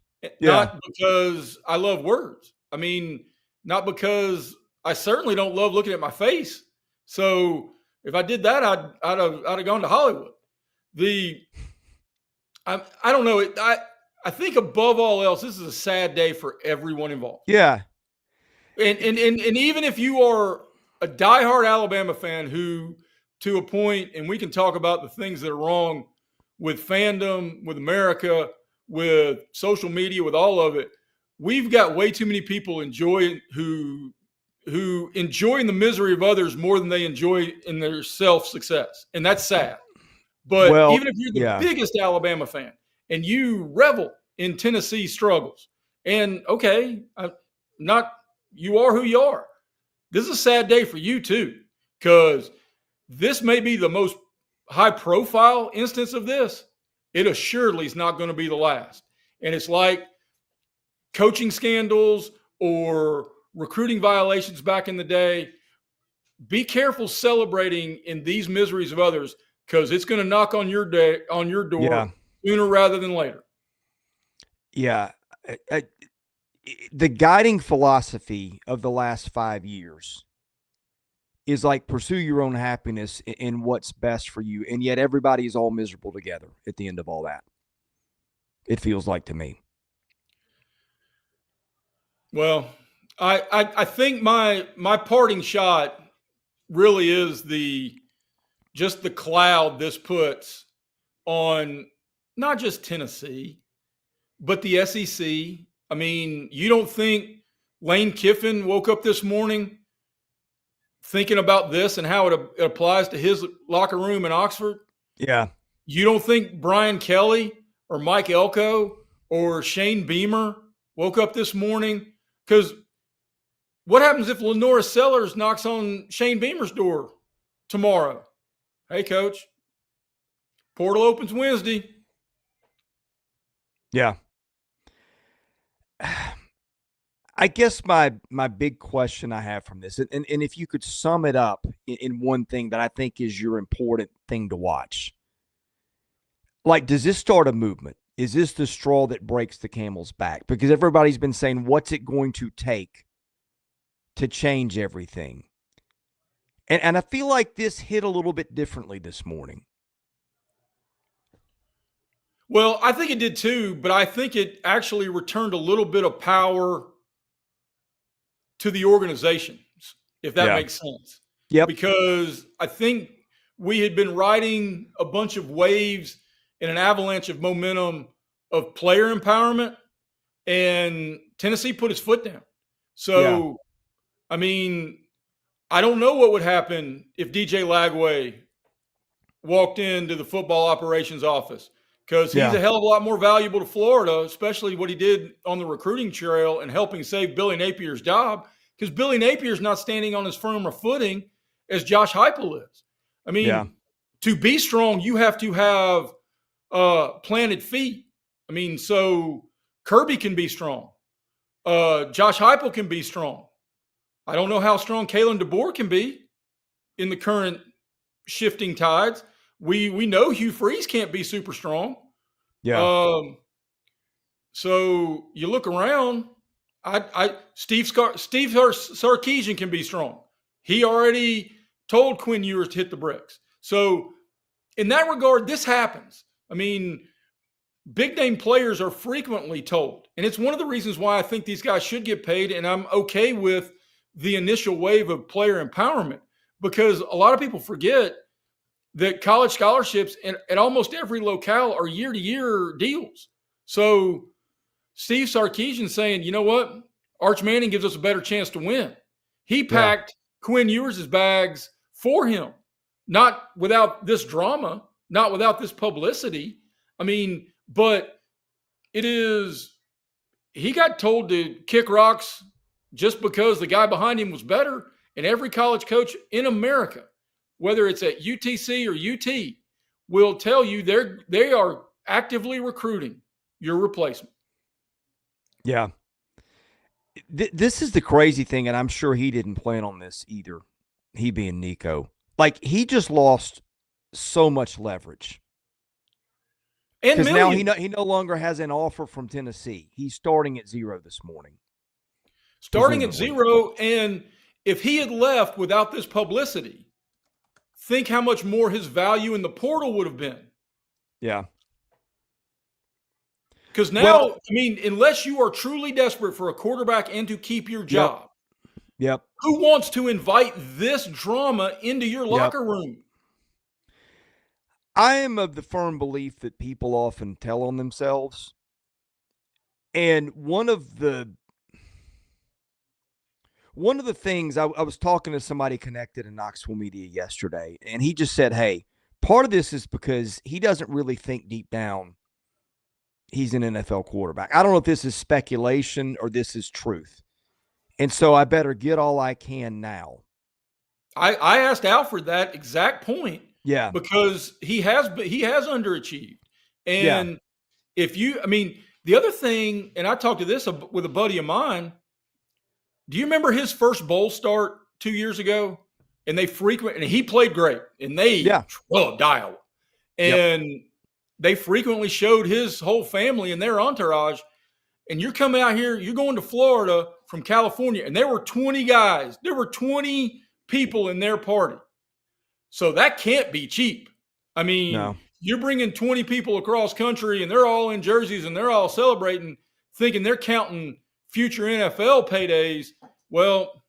Speaker 3: not because I love words. I mean, not because I certainly don't love looking at my face. So if I did that, I'd have gone to Hollywood. I don't know. I think above all else, this is a sad day for everyone involved.
Speaker 1: Yeah.
Speaker 3: And even if you are a diehard Alabama fan who, to a point, and we can talk about the things that are wrong with fandom, with America, with social media, with all of it, we've got way too many people who enjoy in the misery of others more than they enjoy in their self-success. And that's sad. But even if you're the biggest Alabama fan and you revel in Tennessee struggles, and you are who you are. This is a sad day for you too, because this may be the most high-profile instance of this. It assuredly is not going to be the last. And it's like coaching scandals or recruiting violations back in the day. Be careful celebrating in these miseries of others, because it's going to knock on your door sooner rather than later.
Speaker 1: Yeah. The guiding philosophy of the last 5 years is like pursue your own happiness in what's best for you. And yet everybody is all miserable together at the end of all that. It feels like to me.
Speaker 3: Well, I think my parting shot really is just the cloud this puts on not just Tennessee, but the SEC. I mean, you don't think Lane Kiffin woke up this morning thinking about this and how it applies to his locker room in Oxford?
Speaker 1: Yeah.
Speaker 3: You don't think Brian Kelly or Mike Elko or Shane Beamer woke up this morning? Because what happens if Lenora Sellers knocks on Shane Beamer's door tomorrow? Hey, coach, portal opens Wednesday.
Speaker 1: Yeah. I guess my big question I have from this, and if you could sum it up in one thing that I think is your important thing to watch. Like, does this start a movement? Is this the straw that breaks the camel's back? Because everybody's been saying, what's it going to take to change everything? And I feel like this hit a little bit differently this morning.
Speaker 3: Well, I think it did too, but I think it actually returned a little bit of power to the organizations, if that makes sense.
Speaker 1: Yep.
Speaker 3: Because I think we had been riding a bunch of waves in an avalanche of momentum of player empowerment, and Tennessee put its foot down. So, I mean, I don't know what would happen if DJ Lagway walked into the football operations office, because he's a hell of a lot more valuable to Florida, especially what he did on the recruiting trail and helping save Billy Napier's job, because Billy Napier's not standing on as firm a footing as Josh Heupel is. I mean, to be strong, you have to have planted feet. I mean, so Kirby can be strong. Josh Heupel can be strong. I don't know how strong Kalen DeBoer can be in the current shifting tides. We know Hugh Freeze can't be super strong.
Speaker 1: Yeah.
Speaker 3: So you look around. Steve Sarkisian can be strong. He already told Quinn Ewers to hit the bricks. So in that regard, this happens. I mean, big name players are frequently told, and it's one of the reasons why I think these guys should get paid. And I'm okay with the initial wave of player empowerment, because a lot of people forget that college scholarships at almost every locale are year-to-year deals. So Steve Sarkisian saying, you know what? Arch Manning gives us a better chance to win. He packed Quinn Ewers' bags for him, not without this drama, not without this publicity. I mean, but he got told to kick rocks just because the guy behind him was better. And every college coach in America, whether it's at UTC or UT, will tell you they are actively recruiting your replacement.
Speaker 1: Yeah. This is the crazy thing, and I'm sure he didn't plan on this either, he being Nico. Like, he just lost so much leverage. Because now he no longer has an offer from Tennessee. He's starting at zero this morning.
Speaker 3: Starting at zero, and if he had left without this publicity, think how much more his value in the portal would have been.
Speaker 1: Yeah.
Speaker 3: Because now, I mean, unless you are truly desperate for a quarterback and to keep your job, who wants to invite this drama into your locker room?
Speaker 1: I am of the firm belief that people often tell on themselves. And one of the things, I was talking to somebody connected in Knoxville media yesterday, and he just said, hey, part of this is because he doesn't really think deep down he's an NFL quarterback. I don't know if this is speculation or this is truth. And so I better get all I can now.
Speaker 3: I asked Alfred that exact point.
Speaker 1: Yeah.
Speaker 3: Because he has underachieved. And the other thing, and I talked to this with a buddy of mine, do you remember his first bowl start 2 years ago? And he played great, and they dial. And they frequently showed his whole family and their entourage and you're coming out here, you're going to Florida from California, and there were 20 guys. There were 20 people in their party. So that can't be cheap. I mean,
Speaker 1: No.
Speaker 3: You're bringing 20 people across country, and they're all in jerseys, and they're all celebrating, thinking they're counting future NFL paydays. Well,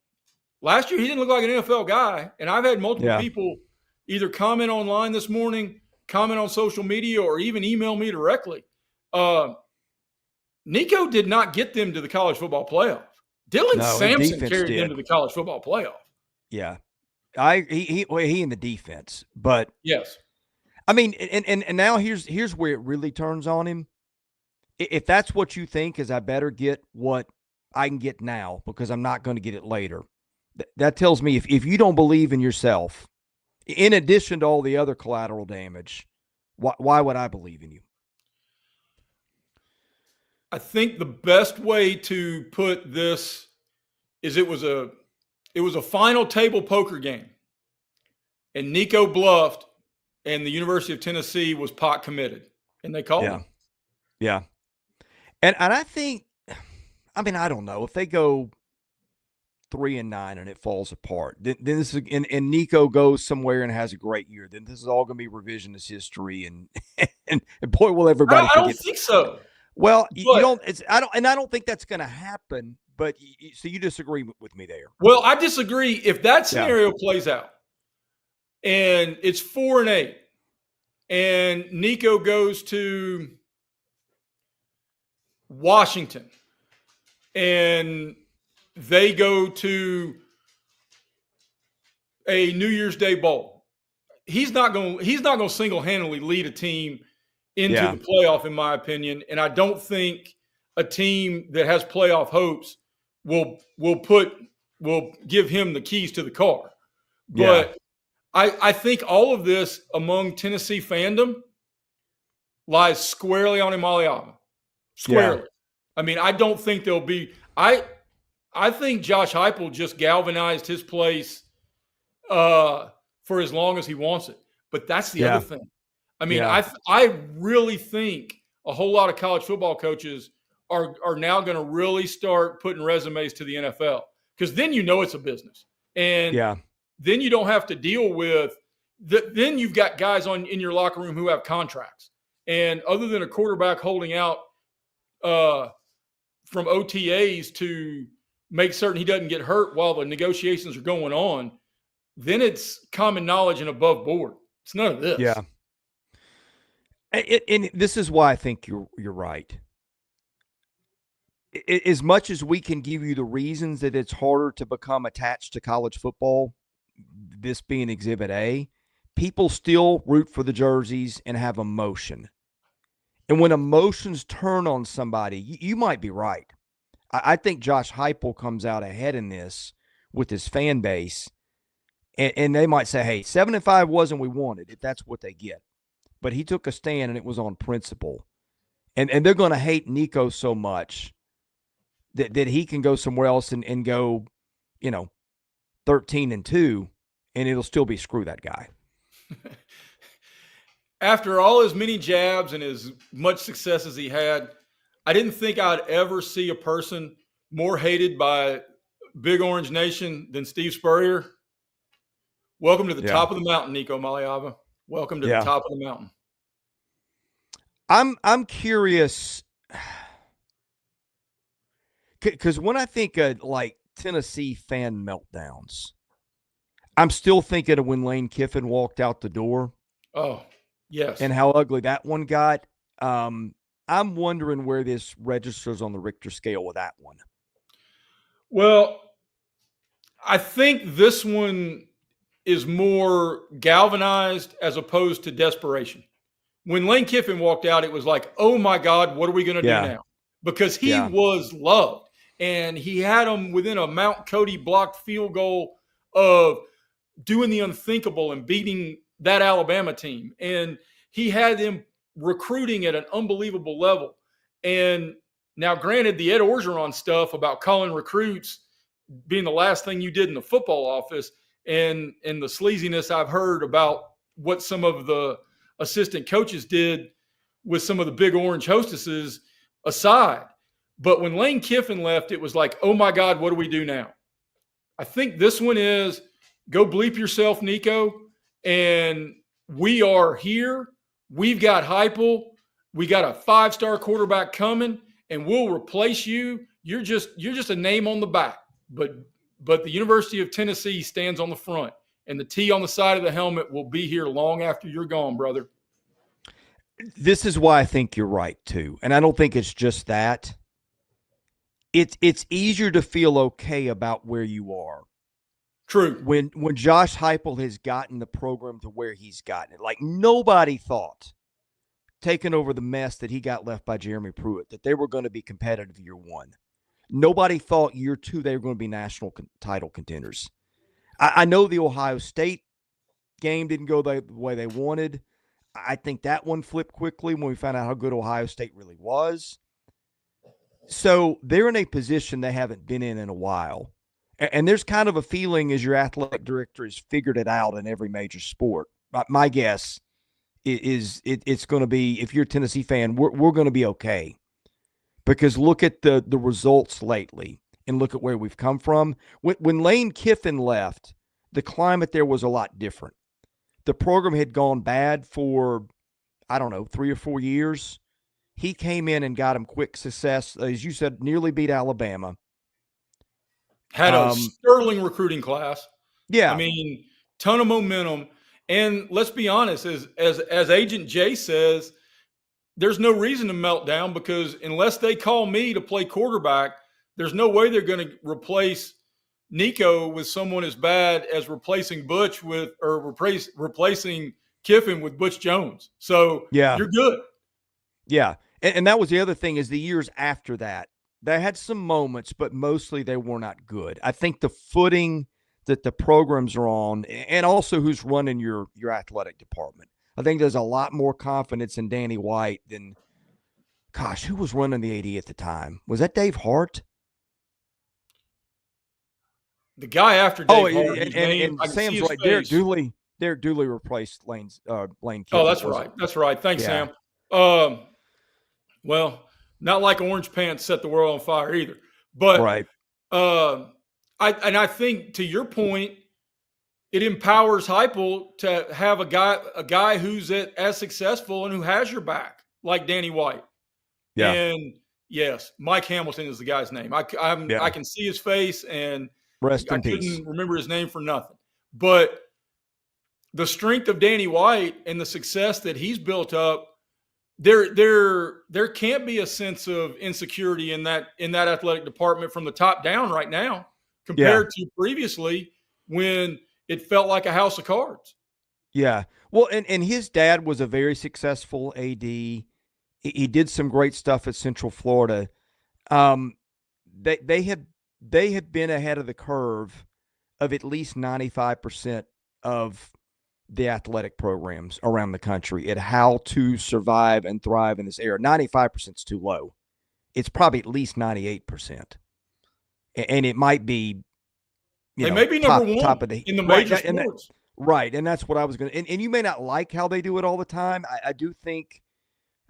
Speaker 3: last year he didn't look like an NFL guy, and I've had multiple people either comment online this morning, comment on social media, or even email me directly. Nico did not get them to the college football playoff. Dylan Sampson carried them to the college football playoff.
Speaker 1: Yeah. He in the defense, but
Speaker 3: yes.
Speaker 1: I mean, and now here's where it really turns on him. If that's what you think is I better get what I can get now because I'm not going to get it later. That tells me if you don't believe in yourself, in addition to all the other collateral damage, why would I believe in you?
Speaker 3: I think the best way to put this is it was a final table poker game, and Nico bluffed, and the University of Tennessee was pot committed, and they called him.
Speaker 1: Yeah. And I think, I mean, I don't know if they go 3-9 and it falls apart. Then this is, and Nico goes somewhere and has a great year. Then this is all going to be revisionist history, and boy, will everybody.
Speaker 3: I don't think so.
Speaker 1: Well, you don't. I don't think that's going to happen. But so you disagree with me there?
Speaker 3: Well, I disagree. If that scenario plays out, and it's 4-8, and Nico goes to Washington, and they go to a New Year's Day bowl, he's not going to single-handedly lead a team into the playoff, in my opinion. And I don't think a team that has playoff hopes will give him the keys to the car. But I think all of this among Tennessee fandom lies squarely on Iamaleava. Squarely. Yeah. I mean, I don't think there'll be I think Josh Heupel just galvanized his place for as long as he wants it. But that's the other thing. I mean, I really think a whole lot of college football coaches are now going to really start putting resumes to the NFL, because then you know it's a business. And then you don't have to deal with then you've got guys in your locker room who have contracts. And other than a quarterback holding out from OTAs to make certain he doesn't get hurt while the negotiations are going on, then it's common knowledge and above board. It's none of this.
Speaker 1: Yeah. And this is why I think you're right. As much as we can give you the reasons that it's harder to become attached to college football, this being Exhibit A, people still root for the jerseys and have emotion. And when emotions turn on somebody, you might be right. I think Josh Heupel comes out ahead in this with his fan base, and they might say, hey, 7-5 wasn't what we wanted, if that's what they get. But he took a stand, and it was on principle. And they're going to hate Nico so much that he can go somewhere else and go, 13-2, and it'll still be screw that guy.
Speaker 3: After all his many jabs and as much success as he had, I didn't think I'd ever see a person more hated by Big Orange Nation than Steve Spurrier. Welcome to the top of the mountain, Nico Iamaleava. Welcome to the top of the mountain.
Speaker 1: I'm curious, because when I think of like Tennessee fan meltdowns, I'm still thinking of when Lane Kiffin walked out the door.
Speaker 3: Oh, yes.
Speaker 1: And how ugly that one got. I'm wondering where this registers on the Richter scale with that one.
Speaker 3: Well, I think this one is more galvanized as opposed to desperation. When Lane Kiffin walked out, it was like, oh my God, what are we going to do now? Because he was loved, and he had them within a Mount Cody blocked field goal of doing the unthinkable and beating that Alabama team. And he had them recruiting at an unbelievable level. And now, granted, the Ed Orgeron stuff about calling recruits being the last thing you did in the football office, and the sleaziness I've heard about what some of the assistant coaches did with some of the Big Orange hostesses aside. But when Lane Kiffin left, it was like, oh my God, what do we do now? I think this one is go bleep yourself, Nico. And we are here. We've got Heupel. We got a 5-star quarterback coming, and we'll replace you. You're just a name on the back. But the University of Tennessee stands on the front, and the T on the side of the helmet will be here long after you're gone, brother.
Speaker 1: This is why I think you're right too. And I don't think it's just that. It's easier to feel okay about where you are.
Speaker 3: True.
Speaker 1: When Josh Heupel has gotten the program to where he's gotten it, like nobody thought, taking over the mess that he got left by Jeremy Pruitt, that they were going to be competitive year one. Nobody thought year two they were going to be national title contenders. I know the Ohio State game didn't go the way they wanted. I think that one flipped quickly when we found out how good Ohio State really was. So they're in a position they haven't been in a while. And there's kind of a feeling as your athletic director has figured it out in every major sport. My guess is it's going to be, if you're a Tennessee fan, we're going to be okay. Because look at the results lately and look at where we've come from. When Lane Kiffin left, the climate there was a lot different. The program had gone bad for, 3 or 4 years. He came in and got him quick success. As you said, nearly beat Alabama.
Speaker 3: Had a sterling recruiting class.
Speaker 1: Yeah.
Speaker 3: I mean, ton of momentum. And let's be honest, as Agent Jay says, there's no reason to melt down because unless they call me to play quarterback, there's no way they're going to replace Nico with someone as bad as replacing Butch with, or replacing Kiffin with Butch Jones. So you're good.
Speaker 1: Yeah. And that was the other thing is the years after that, they had some moments, but mostly they were not good. I think the footing that the programs are on and also who's running your athletic department. I think there's a lot more confidence in Danny White than, gosh, who was running the AD at the time? Was that Dave Hart?
Speaker 3: The guy after Dave Hart.
Speaker 1: And Sam's right. Derek Dooley replaced Lane Kiffin.
Speaker 3: Oh, that's right. That's right. Thanks, Sam. Well, not like Orange Pants set the world on fire either. But
Speaker 1: right.
Speaker 3: I think to your point, it empowers Heupel to have a guy who's as successful and who has your back, like Danny White.
Speaker 1: Yeah.
Speaker 3: And yes, Mike Hamilton is the guy's name. I can see his face, and
Speaker 1: rest in peace.
Speaker 3: Couldn't remember his name for nothing. But the strength of Danny White and the success that he's built up, there can't be a sense of insecurity in that athletic department from the top down right now compared to previously when it felt like a house of cards.
Speaker 1: Yeah. Well, and his dad was a very successful AD. He did some great stuff at Central Florida. They have been ahead of the curve of at least 95% of the athletic programs around the country at how to survive and thrive in this era. 95% is too low. It's probably at least 98%. And it might be,
Speaker 3: they may be number one in the major sports.
Speaker 1: Right. And that's what I was going to, and you may not like how they do it all the time. I do think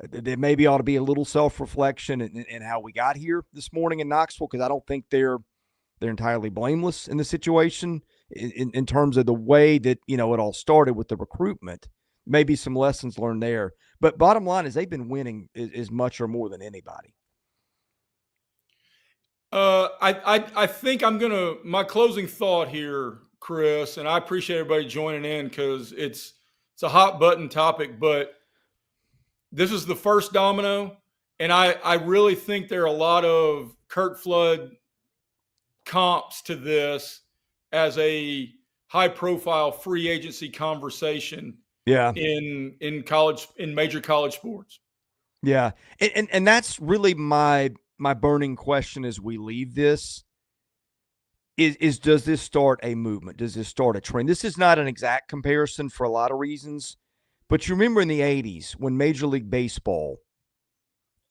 Speaker 1: there maybe ought to be a little self-reflection in how we got here this morning in Knoxville, because I don't think they're entirely blameless in the situation in terms of the way that, it all started with the recruitment. Maybe some lessons learned there. But bottom line is they've been winning as much or more than anybody.
Speaker 3: I think my closing thought here, Chris, and I appreciate everybody joining in because it's a hot button topic, but this is the first domino. And I really think there are a lot of Curt Flood comps to this as a high profile free agency conversation.
Speaker 1: Yeah.
Speaker 3: In major college sports.
Speaker 1: Yeah. And that's really my burning question as we leave this is does this start a movement? Does this start a trend? This is not an exact comparison for a lot of reasons, but you remember in the 80s when Major League Baseball,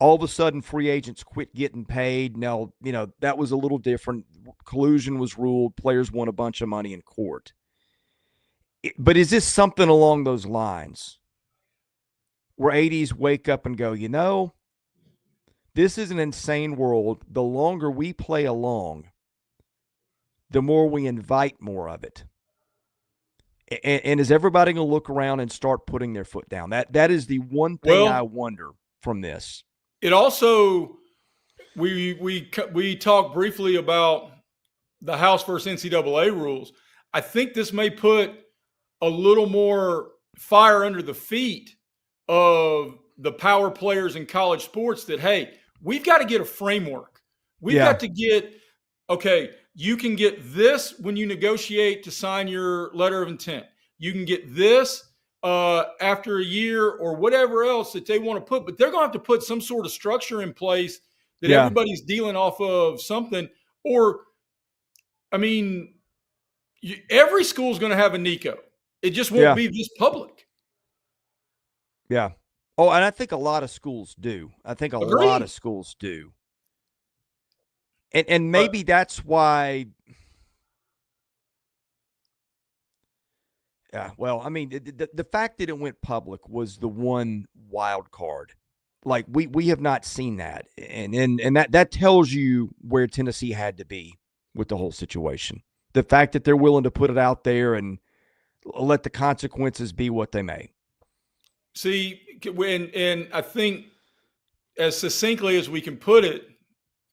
Speaker 1: all of a sudden free agents quit getting paid. Now, that was a little different. Collusion was ruled. Players won a bunch of money in court. But is this something along those lines where 80s wake up and go, This is an insane world. The longer we play along, the more we invite more of it. And is everybody going to look around and start putting their foot down? That is the one thing I wonder from this.
Speaker 3: It also, we talked briefly about the House versus NCAA rules. I think this may put a little more fire under the feet of the power players in college sports that, hey, we've got to get a framework. We've got to get, okay, you can get this when you negotiate to sign your letter of intent. You can get this after a year or whatever else that they want to put, but they're going to have to put some sort of structure in place that everybody's dealing off of something. Or, I mean, every school is going to have a Nico. It just won't be this public.
Speaker 1: Yeah. Oh, and I think a lot of schools do. I think a lot of schools do. And maybe that's why. Yeah, well, I mean, the fact that it went public was the one wild card. Like we have not seen that, and that tells you where Tennessee had to be with the whole situation. The fact that they're willing to put it out there and let the consequences be what they may.
Speaker 3: See, and I think as succinctly as we can put it,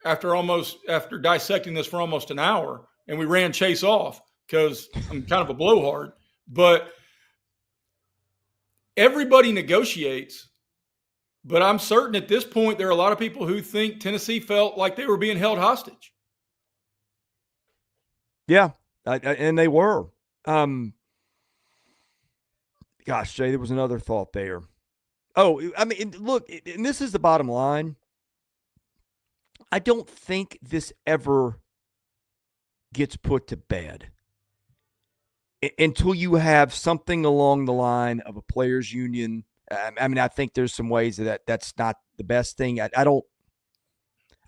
Speaker 3: after dissecting this for almost an hour, and we ran Chase off because I'm kind of a blowhard, but everybody negotiates. But I'm certain at this point there are a lot of people who think Tennessee felt like they were being held hostage.
Speaker 1: Yeah, and they were. Gosh, Jay, there was another thought there. Oh, I mean, look, and this is the bottom line. I don't think this ever gets put to bed until you have something along the line of a players' union. I mean, I think there's some ways that's not the best thing. I don't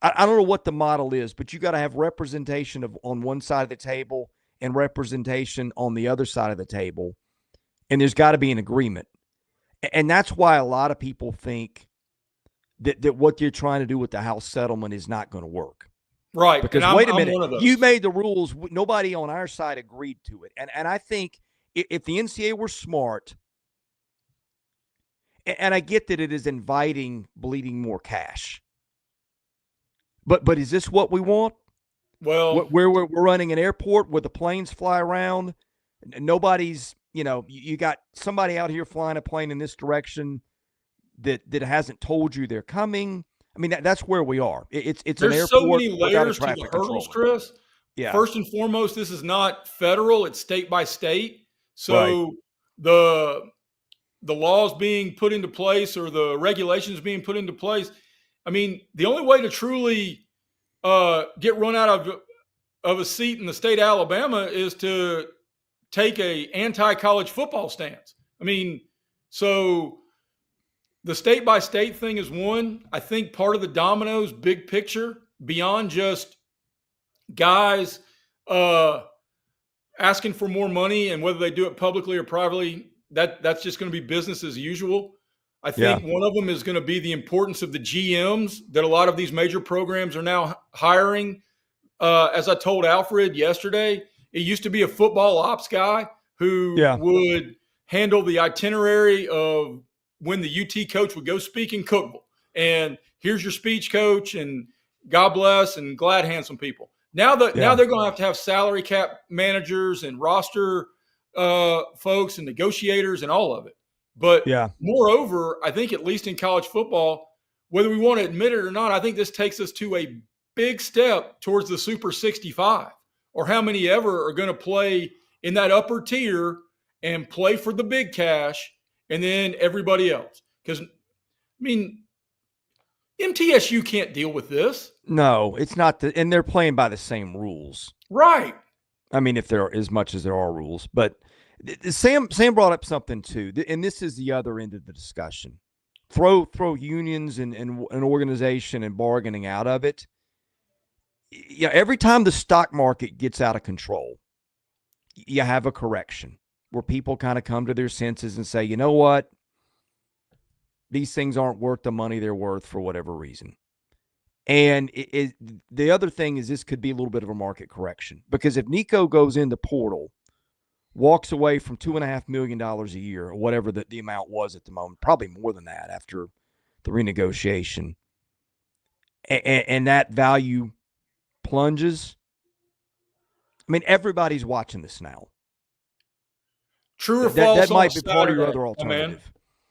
Speaker 1: know what the model is, but you got to have representation on one side of the table and representation on the other side of the table, and there's got to be an agreement. And that's why a lot of people think that what you're trying to do with the House settlement is not going to work.
Speaker 3: Right.
Speaker 1: Because wait a minute, you made the rules. Nobody on our side agreed to it. And I think if the NCAA were smart, and I get that it is inviting bleeding more cash, but is this what we want?
Speaker 3: Well,
Speaker 1: where we're running an airport where the planes fly around, and nobody's, you got somebody out here flying a plane in this direction that hasn't told you they're coming. I mean, that's where we are. It's
Speaker 3: there's
Speaker 1: an airport
Speaker 3: so many layers to the hurdles, Chris.
Speaker 1: Yeah.
Speaker 3: First and foremost, this is not federal; it's state by state. So the laws being put into place or the regulations being put into place. I mean, the only way to truly get run out of a seat in the state of Alabama is to take a anti-college football stance. I mean, so the state by state thing is one. I think part of the dominoes, big picture, beyond just guys asking for more money and whether they do it publicly or privately, that's just going to be business as usual. I think one of them is going to be the importance of the GMs that a lot of these major programs are now hiring. As I told Alfred yesterday, it used to be a football ops guy who would handle the itinerary of when the UT coach would go speak in Cookeville. And here's your speech coach, and God bless, and glad handsome people. Now they're going to have salary cap managers and roster folks and negotiators and all of it. But moreover, I think at least in college football, whether we want to admit it or not, I think this takes us to a big step towards the Super 65, or how many ever are going to play in that upper tier and play for the big cash, and then everybody else. Because, I mean, MTSU can't deal with this.
Speaker 1: No, it's not. And they're playing by the same rules.
Speaker 3: Right.
Speaker 1: I mean, if there are, as much as there are rules. But Sam brought up something, too, and this is the other end of the discussion. Throw unions and an organization and bargaining out of it. Yeah, every time the stock market gets out of control, you have a correction where people kind of come to their senses and say, you know what? These things aren't worth the money they're worth for whatever reason. And the other thing is this could be a little bit of a market correction, because if Nico goes in the portal, walks away from $2.5 million a year, or whatever the amount was at the moment, probably more than that after the renegotiation, and that value plunges, I mean, everybody's watching this now.
Speaker 3: True or false?
Speaker 1: That might be part of your other alternative.
Speaker 3: Man.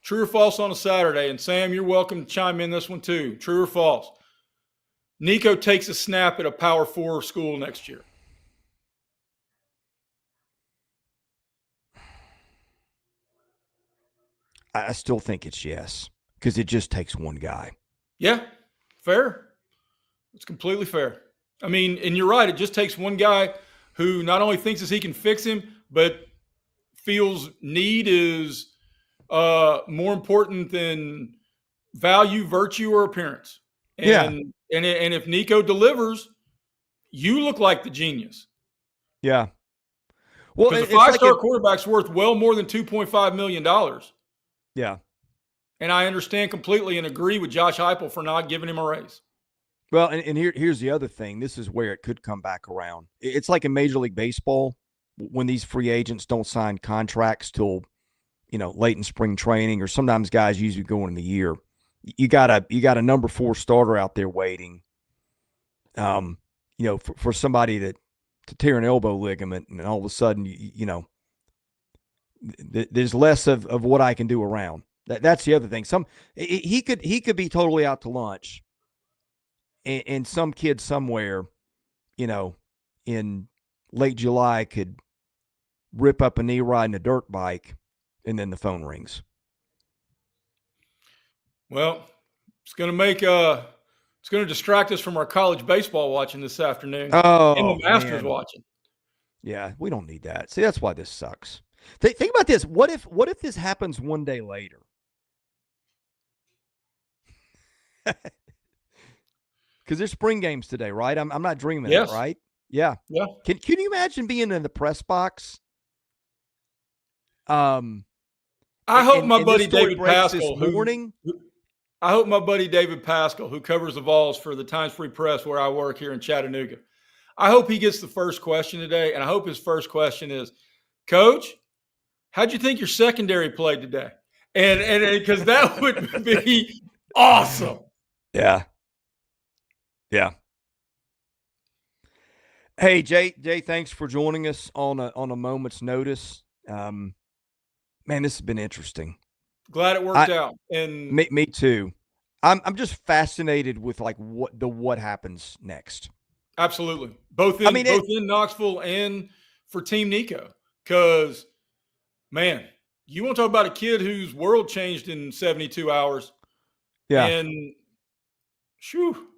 Speaker 3: True or false on a Saturday? And Sam, you're welcome to chime in this one too. True or false? Nico takes a snap at a Power 4 school next year.
Speaker 1: I still think it's yes, because it just takes one guy.
Speaker 3: Yeah, fair. It's completely fair. I mean, and you're right. It just takes one guy who not only thinks that he can fix him, but feels need is more important than value, virtue, or appearance. And if Nico delivers, you look like the genius.
Speaker 1: Yeah. Well,
Speaker 3: because a five-star quarterback's worth well more than $2.5 million.
Speaker 1: Yeah.
Speaker 3: And I understand completely and agree with Josh Heupel for not giving him a raise.
Speaker 1: Well, and here's the other thing. This is where it could come back around. It's like in Major League Baseball when these free agents don't sign contracts till, late in spring training, or sometimes guys usually go in the year. You got a number 4 starter out there waiting, for somebody to tear an elbow ligament, and all of a sudden, there's less of what I can do around. That's the other thing. He could be totally out to lunch, and some kid somewhere, in late July could rip up a knee riding a dirt bike, and then the phone rings.
Speaker 3: Well, it's going to distract us from our college baseball watching this afternoon.
Speaker 1: Oh,
Speaker 3: and the Masters watching.
Speaker 1: Yeah, we don't need that. See, that's why this sucks. Think about this. What if this happens one day later? Because there's spring games today, right? I'm not dreaming it, right? Yeah.
Speaker 3: Yeah.
Speaker 1: Can you imagine being in the press box?
Speaker 3: I hope my buddy David Pascal, who covers the Vols for the Times Free Press, where I work here in Chattanooga, I hope he gets the first question today, and I hope his first question is, Coach, how'd you think your secondary played today? And because that would be awesome.
Speaker 1: Yeah. Yeah. Hey, Jay, thanks for joining us on a moment's notice. Man, this has been interesting.
Speaker 3: Glad it worked out. And
Speaker 1: me too. I'm just fascinated with what happens next.
Speaker 3: Absolutely. Both in Knoxville and for Team Nico. Because, man, you want to talk about a kid whose world changed in 72 hours.
Speaker 1: Yeah.
Speaker 3: And, shoo.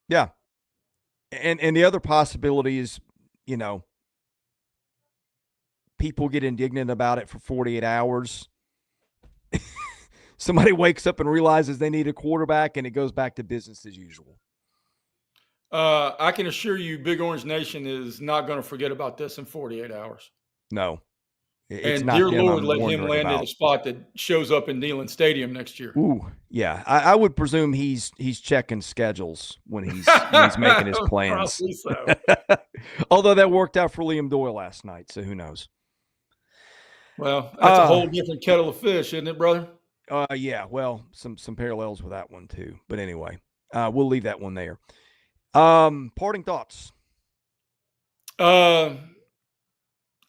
Speaker 1: Yeah. And the other possibility is, people get indignant about it for 48 hours. Somebody wakes up and realizes they need a quarterback, and it goes back to business as usual.
Speaker 3: I can assure you Big Orange Nation is not going to forget about this in 48 hours.
Speaker 1: No.
Speaker 3: It's and dear Lord, let him land at a spot that shows up in Neyland Stadium next year.
Speaker 1: Ooh, yeah. I would presume he's checking schedules when he's making his plans.
Speaker 3: Probably so.
Speaker 1: Although that worked out for Liam Doyle last night, so who knows?
Speaker 3: Well, that's a whole different kettle of fish, isn't it, brother?
Speaker 1: Yeah. Well, some parallels with that one too. But anyway, we'll leave that one there. Parting thoughts.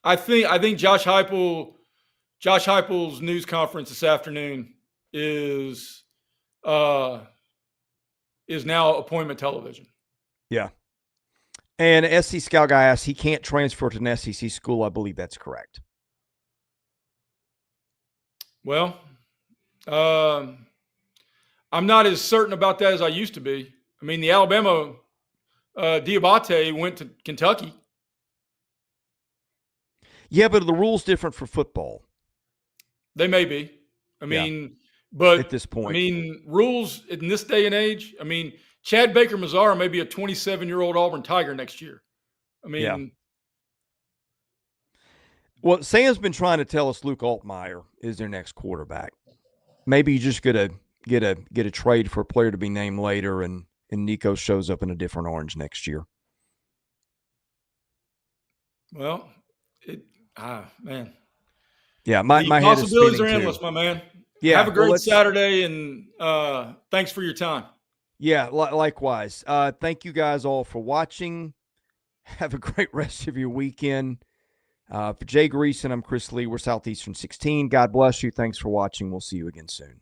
Speaker 3: I think Josh Heupel's news conference this afternoon is now appointment television.
Speaker 1: Yeah. And SC Scout guy asks, he can't transfer to an SEC school. I believe that's correct.
Speaker 3: Well, I'm not as certain about that as I used to be. I mean, the Alabama Diabate went to Kentucky.
Speaker 1: Yeah, but the rule's different for football.
Speaker 3: They may be. I mean, but
Speaker 1: at this point,
Speaker 3: I mean, rules in this day and age. I mean, Chad Baker-Mazara may be a 27-year-old Auburn Tiger next year. I mean,
Speaker 1: yeah. Well, Sam's been trying to tell us Luke Altmaier is their next quarterback. Maybe you just got to, get a trade for a player to be named later, and Nico shows up in a different orange next year.
Speaker 3: Well, man.
Speaker 1: Yeah, my
Speaker 3: The
Speaker 1: head is
Speaker 3: possibilities
Speaker 1: spinning
Speaker 3: are endless,
Speaker 1: too.
Speaker 3: my man.
Speaker 1: Yeah,
Speaker 3: Have a great Saturday, and thanks for your time.
Speaker 1: Yeah, likewise. Thank you guys all for watching. Have a great rest of your weekend. For Jay Greason, I'm Chris Lee. We're Southeastern 16. God bless you. Thanks for watching. We'll see you again soon.